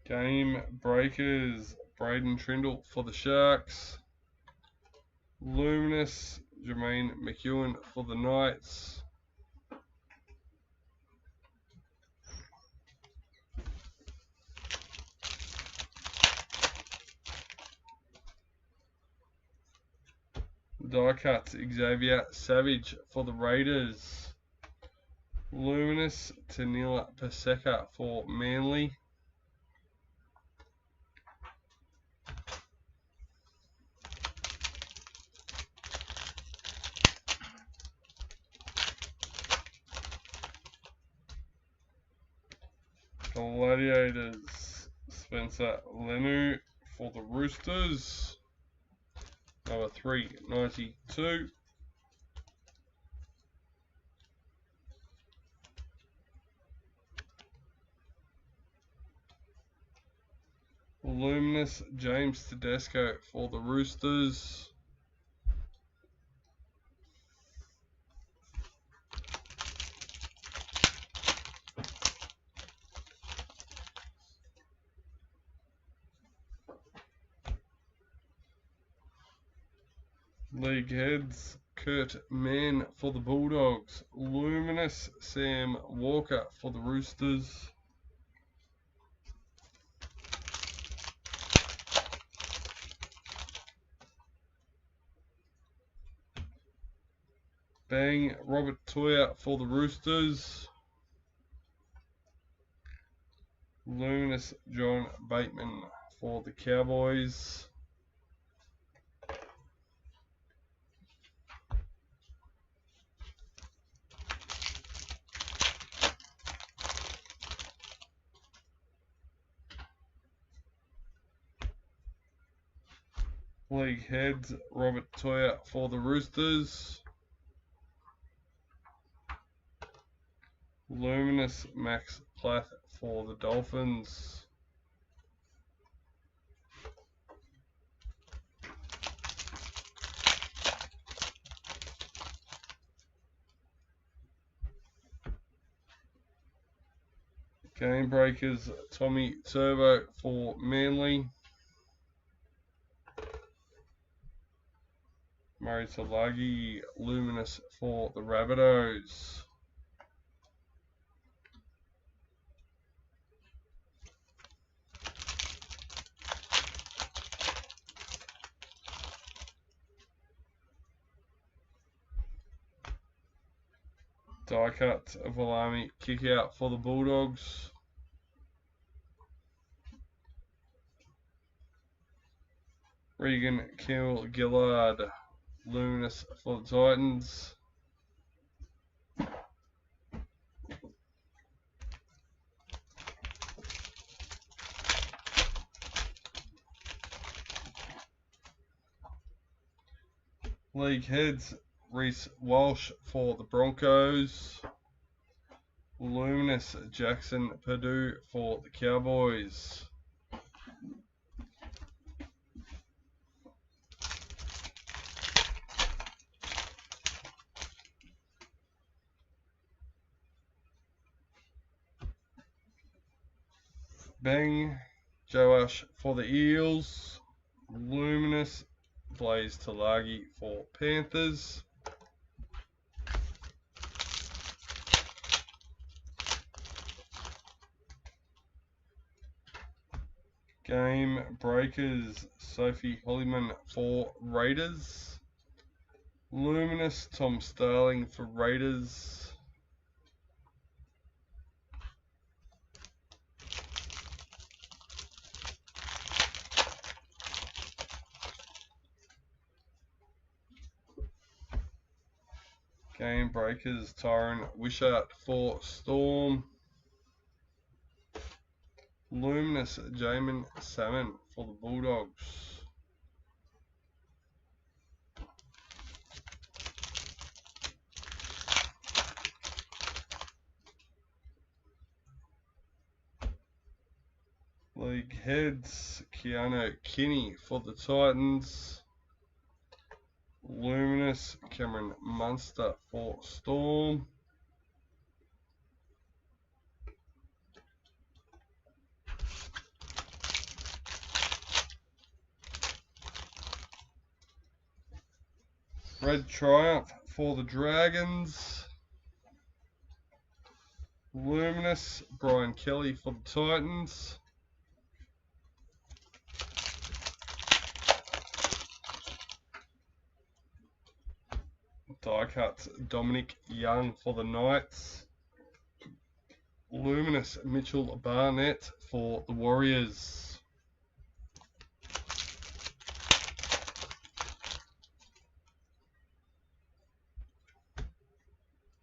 Game breakers, Braden Trindle for the Sharks. Luminous, Jermaine McEwen for the Knights. Die cuts, Xavier Savage for the Raiders. Luminous, Tanila Paseka for Manly. Gladiators, Spencer Lenu for the Roosters. Number 392. Luminous, James Tedesco for the Roosters. League heads, Kurt Mann for the Bulldogs. Luminous, Sam Walker for the Roosters. Bang, Robert Toya for the Roosters. Luminous, John Bateman for the Cowboys. League heads, Robert Toya for the Roosters. Luminous, Max Plath for the Dolphins. Game breakers, Tommy Turbo for Manly. Murray Talagi, Luminous for the Rabbitohs. Die cut of Valami, kick out for the Bulldogs. Regan Gillard, luminous for the Titans. League heads, Reece Walsh for the Broncos. Luminous Jackson Purdue for the Cowboys. Bang, Joash for the Eels. Luminous Blaze Talagi for Panthers. Game breakers, Sophie Hollyman for Raiders. Luminous Tom Starling for Raiders. Game breakers, Tyron Wishart for Storm. Luminous Jamin Salmon for the Bulldogs. League heads, Keanu Kinney for the Titans. Luminous Cameron Munster for Storm. Red Triumph for the Dragons. Luminous Brian Kelly for the Titans. Die cuts, Dominic Young for the Knights. Luminous Mitchell Barnett for the Warriors.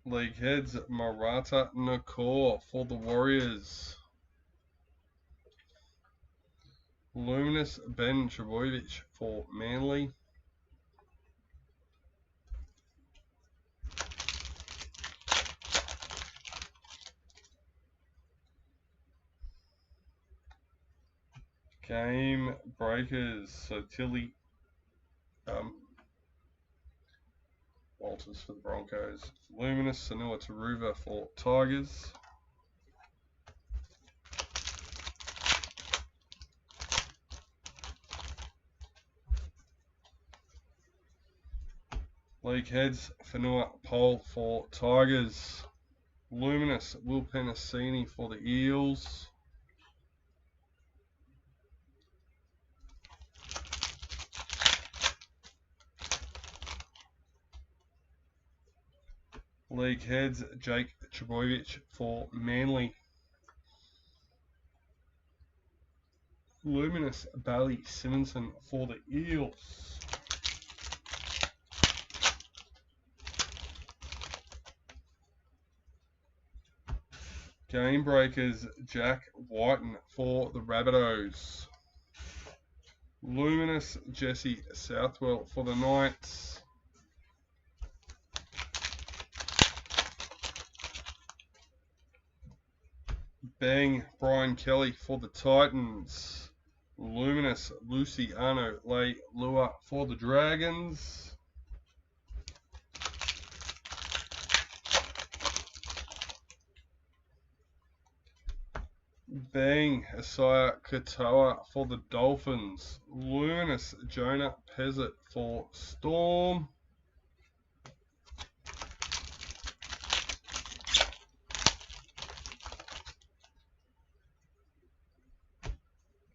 League heads, Marata Nakor for the Warriors. Luminous Ben Trebojevic for Manly. Game breakers, so Tilly Walters for the Broncos. Luminous Sanua Taruva for Tigers. League heads, Fanua Pole for Tigers. Luminous Will Penasini for the Eels. League heads, Jake Trebojevic for Manly. Luminous Bally Simonson for the Eels. Game breakers, Jack Whiten for the Rabbitohs. Luminous Jesse Southwell for the Knights. Bang, Brian Kelly for the Titans. Luminous Luciano Leilua for the Dragons. Bang, Isaiah Katoa for the Dolphins. Luminous Jonah Pezzett for Storm.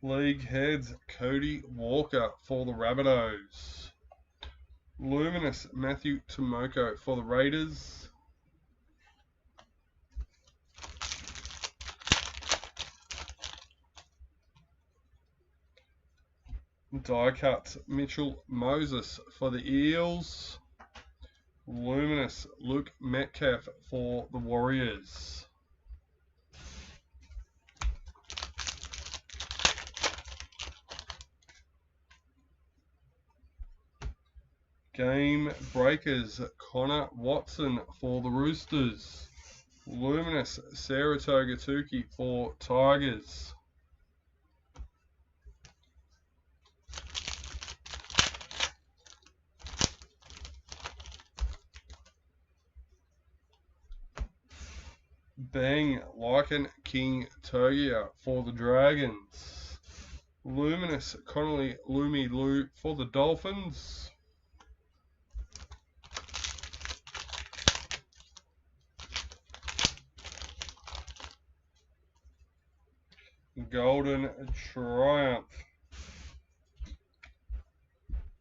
League heads, Cody Walker for the Rabbitohs. Luminous Matthew Tomoko for the Raiders. Die cuts Mitchell Moses for the Eels. Luminous Luke Metcalf for the Warriors. Game Breakers Connor Watson for the Roosters. Luminous Saratoga Tuki for Tigers. Bang Lycan King Togia for the Dragons. Luminous Connolly Lumi Lou for the Dolphins. Golden Triumph.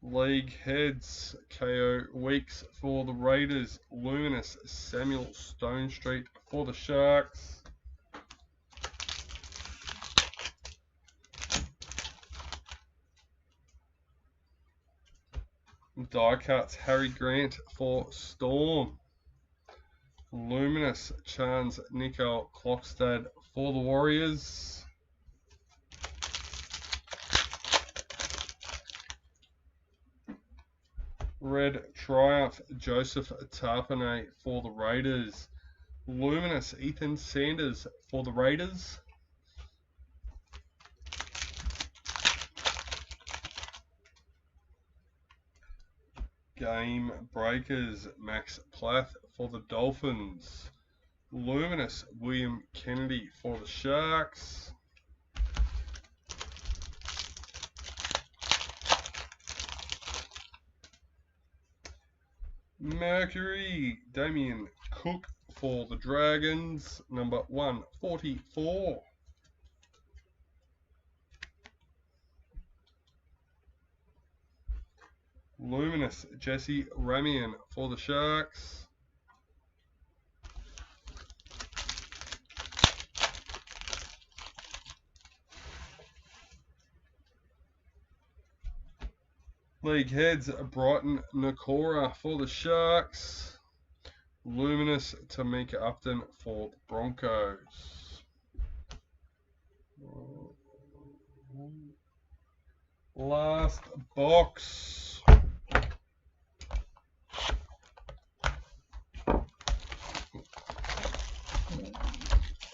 League Heads KO Weeks for the Raiders. Luminous Samuel Stone Street for the Sharks. Die cuts Harry Grant for Storm. Luminous Chance Nicole Clockstad for the Warriors. Red Triumph Joseph Tarpanay for the Raiders. Luminous Ethan Sanders for the Raiders. Game Breakers Max Plath for the Dolphins. Luminous William Kennedy for the Sharks. Mercury Damien Cook for the Dragons, number 144. Luminous Jesse Ramian for the Sharks. League Heads Brighton Nakora for the Sharks. Luminous Tamika Upton for the Broncos. Last box.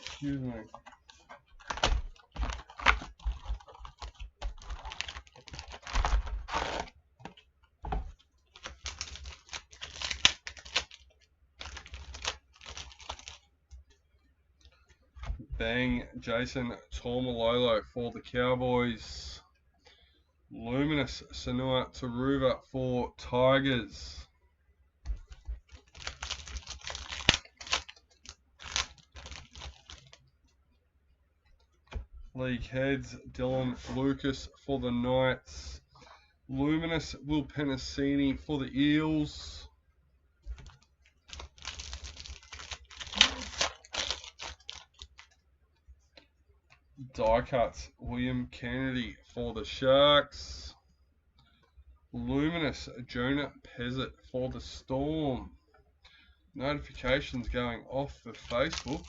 Excuse me. Bang Jason Tormalolo for the Cowboys. Luminous Sanua Taruva for Tigers. League Heads Dylan Lucas for the Knights. Luminous Will Penasini for the Eels. Die cuts William Kennedy for the Sharks. Luminous Jonah Pezzett for the Storm. Notifications going off for Facebook.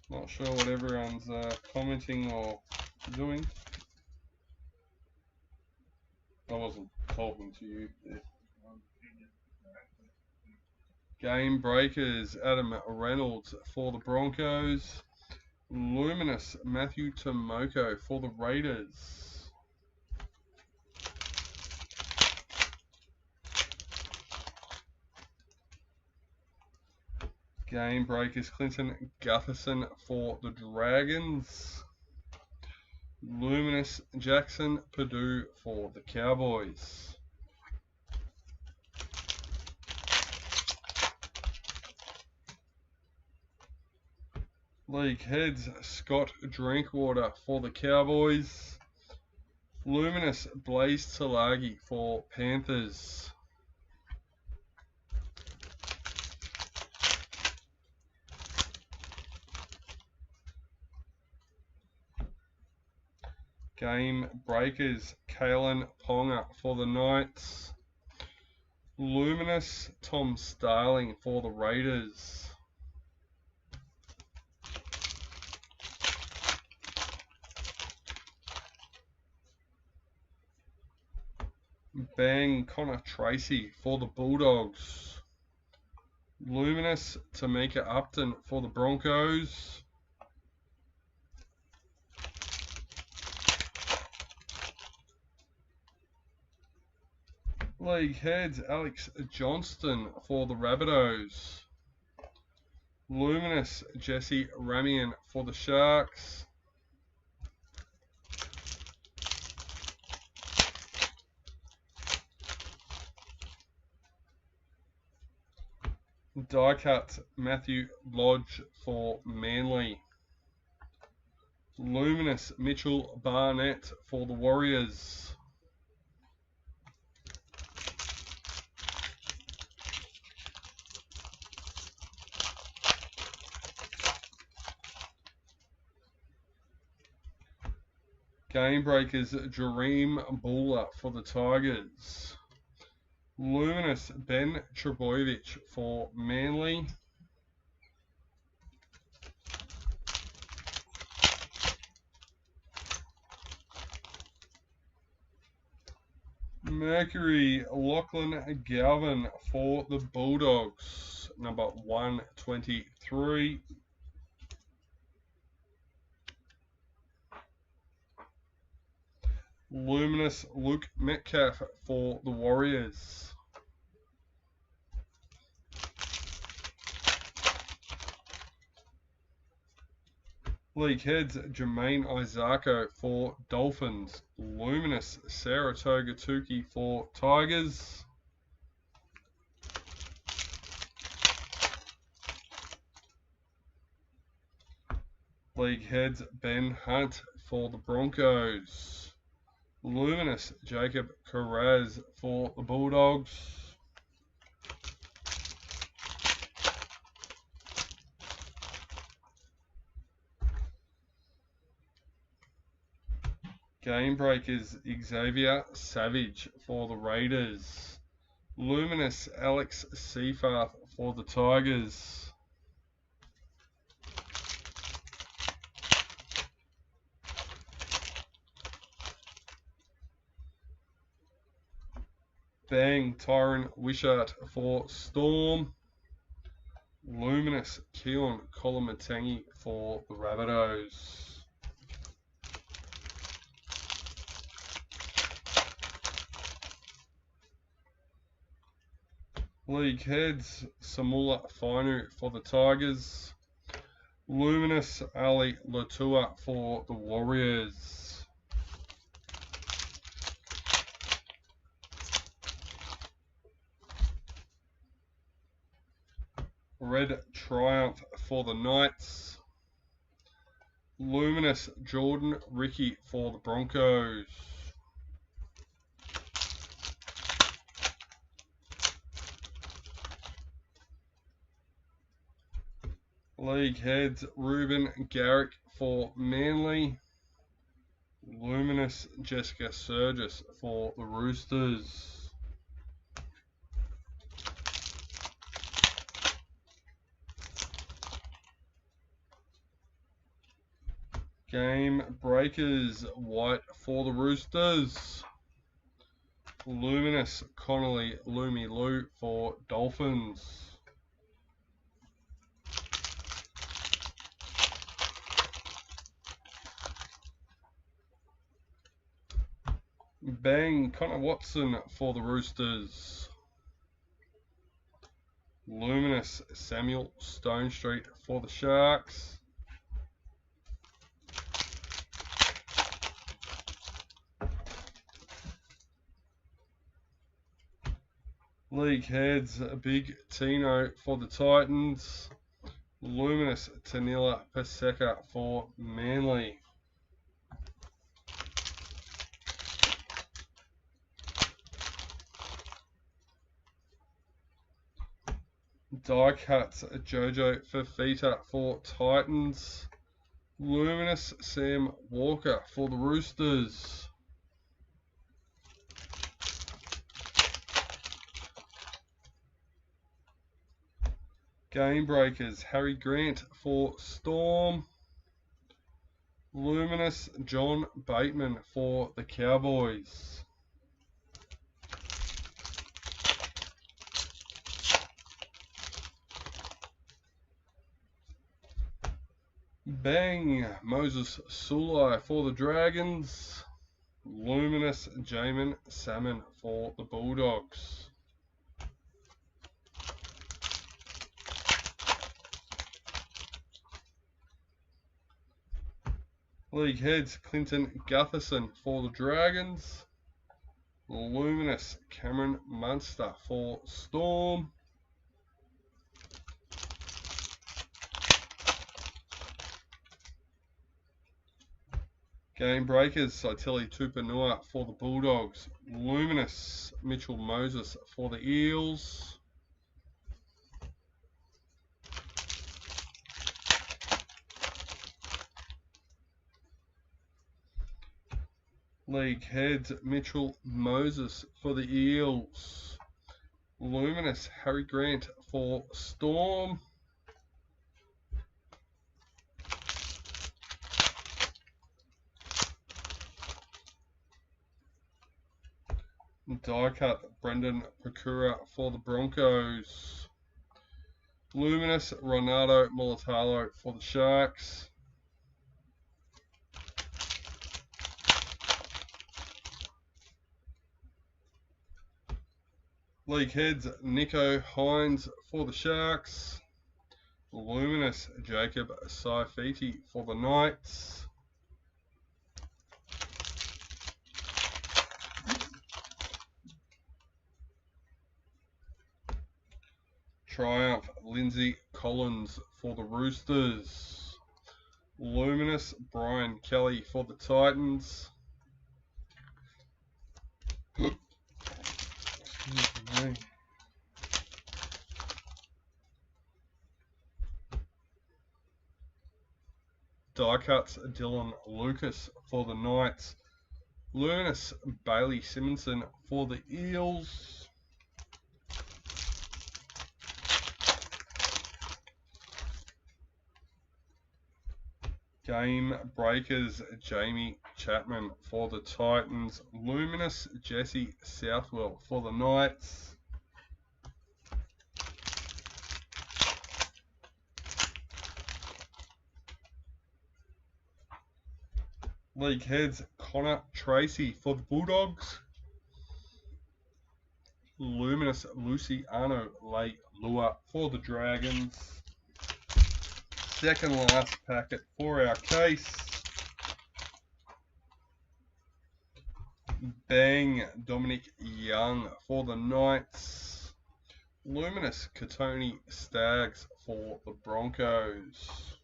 Not sure what everyone's commenting or doing. I wasn't talking to you. Game Breakers Adam Reynolds for the Broncos. Luminous Matthew Tomoko for the Raiders. Game Breakers Clinton Gutherson for the Dragons. Luminous Jackson Purdue for the Cowboys. League Heads Scott Drinkwater for the Cowboys. Luminous Blaze Talagi for Panthers. Game breakers, Kalen Ponga for the Knights. Luminous, Tom Starling for the Raiders. Bang, Connor Tracy for the Bulldogs. Luminous, Tamika Upton for the Broncos. League heads, Alex Johnston for the Rabbitohs. Luminous, Jesse Ramian for the Sharks. Die cut, Matthew Lodge for Manly. Luminous, Mitchell Barnett for the Warriors. Game breakers, Jareem Buller for the Tigers. Luminous, Ben Trebojevic for Manly. Mercury, Lachlan Galvin for the Bulldogs, number 123. Luminous, Luke Metcalf for the Warriors. League heads, Jermaine Isako for Dolphins. Luminous, Saratoga Tuki for Tigers. League heads, Ben Hunt for the Broncos. Luminous, Jacob Carraz for the Bulldogs. Game breakers, Xavier Savage for the Raiders. Luminous, Alex Seyfarth for the Tigers. Bang, Tyron Wishart for Storm. Luminous, Keon Kolomatangi for the Rabbitohs. League heads, Samula Fainu for the Tigers. Luminous, Ali Latua for the Warriors. Red Triumph for the Knights. Luminous, Jordan Ricky for the Broncos. League heads, Ruben Garrick for Manly. Luminous, Jessica Surgis for the Roosters. Game breakers, White for the Roosters. Luminous, Connolly Lumi Lou for Dolphins. Bang, Connor Watson for the Roosters. Luminous, Samuel Stone Street for the Sharks. League heads, Big Tino for the Titans. Luminous, Tanila Paseka for Manly. Die cuts, Jojo Fafita for Titans. Luminous Sam Walker for the Roosters. Game Breakers, Harry Grant for Storm. Luminous John Bateman for the Cowboys. Bang, Moses Sulai for the Dragons. Luminous Jamin Salmon for the Bulldogs. League Heads, Clinton Gutherson for the Dragons. Luminous Cameron Munster for Storm. Game Breakers, Saitili Tupanua for the Bulldogs. Luminous Mitchell Moses for the Eels. League Heads, Mitchell Moses for the Eels. Luminous Harry Grant for Storm. Die cut Brendan Pakura for the Broncos. Luminous Ronaldo Mulatalo for the Sharks. League Heads, Nico Hines for the Sharks. Luminous Jacob Saifiti for the Knights. Triumph Lindsay Collins for the Roosters. Luminous Brian Kelly for the Titans. Die cuts Dylan Lucas for the Knights. Luminous Bailey Simonson for the Eels. Game Breakers Jamie Chapman for the Titans. Luminous Jesse Southwell for the Knights. League Heads Connor Tracy for the Bulldogs. Luminous Luciano Leilua for the Dragons. Second last packet for our case. Bang Dominic Young for the Knights. Luminous Katoni Staggs for the Broncos.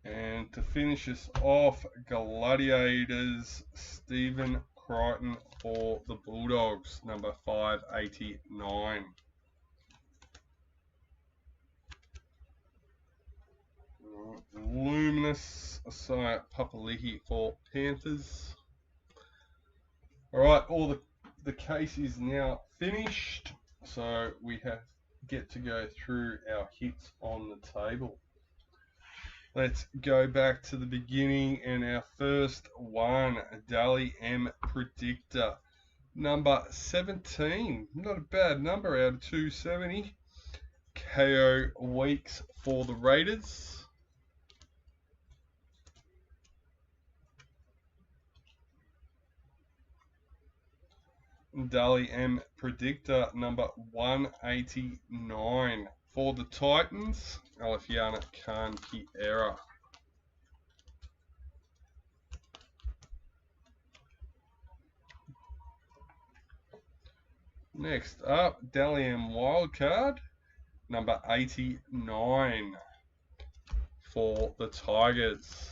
And to finish us off, Gladiators, Stephen Crichton for the Bulldogs, number 589. Luminous Asaya Papali'i for Panthers. Alright, all the case is now finished, so we get to go through our hits on the table. Let's go back to the beginning, and our first one, Dally M Predictor, number 17. Not a bad number out of 270. KO Weeks for the Raiders. Dally M Predictor, number 189 for the Titans. Alifiana Khan Kiera. Next up, Dally M Wildcard, number 89 for the Tigers.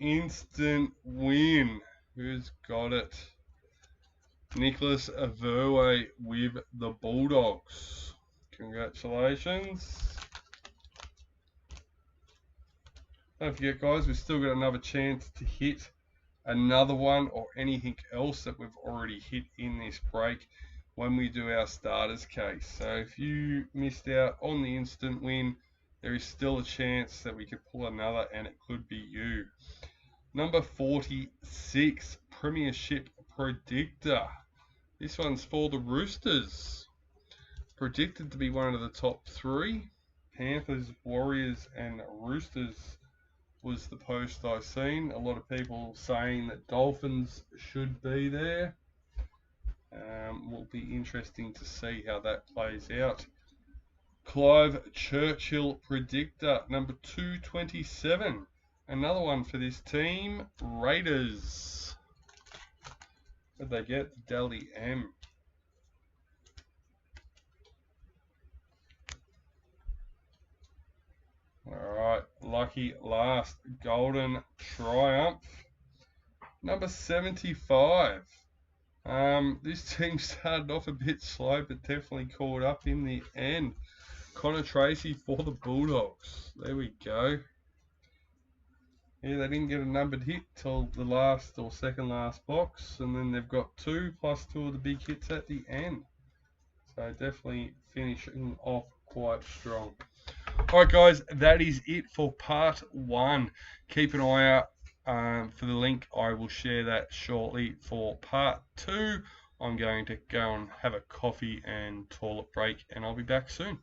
instant win. Who's got it? Nicholas Verwey with the Bulldogs. Congratulations. Don't forget, guys, we've still got another chance to hit another one or anything else that we've already hit in this break when we do our starters case. So if you missed out on the instant win, there is still a chance that we could pull another, and it could be you. Number 46, Premiership Predictor. This one's for the Roosters. Predicted to be one of the top 3. Panthers, Warriors and Roosters was the post I've seen. A lot of people saying that Dolphins should be there. Will be interesting to see how that plays out. Clive Churchill Predictor, number 227. Another one for this team, Raiders. What did they get? Dally M. Alright, lucky last Golden Triumph. Number 75. This team started off a bit slow, but definitely caught up in the end. Connor Tracy for the Bulldogs. There we go. Yeah, they didn't get a numbered hit till the last or second last box, and then they've got 2 plus 2 of the big hits at the end. So definitely finishing off quite strong. Alright guys, that is it for part 1. Keep an eye out for the link. I will share that shortly for part 2. I'm going to go and have a coffee and toilet break, and I'll be back soon.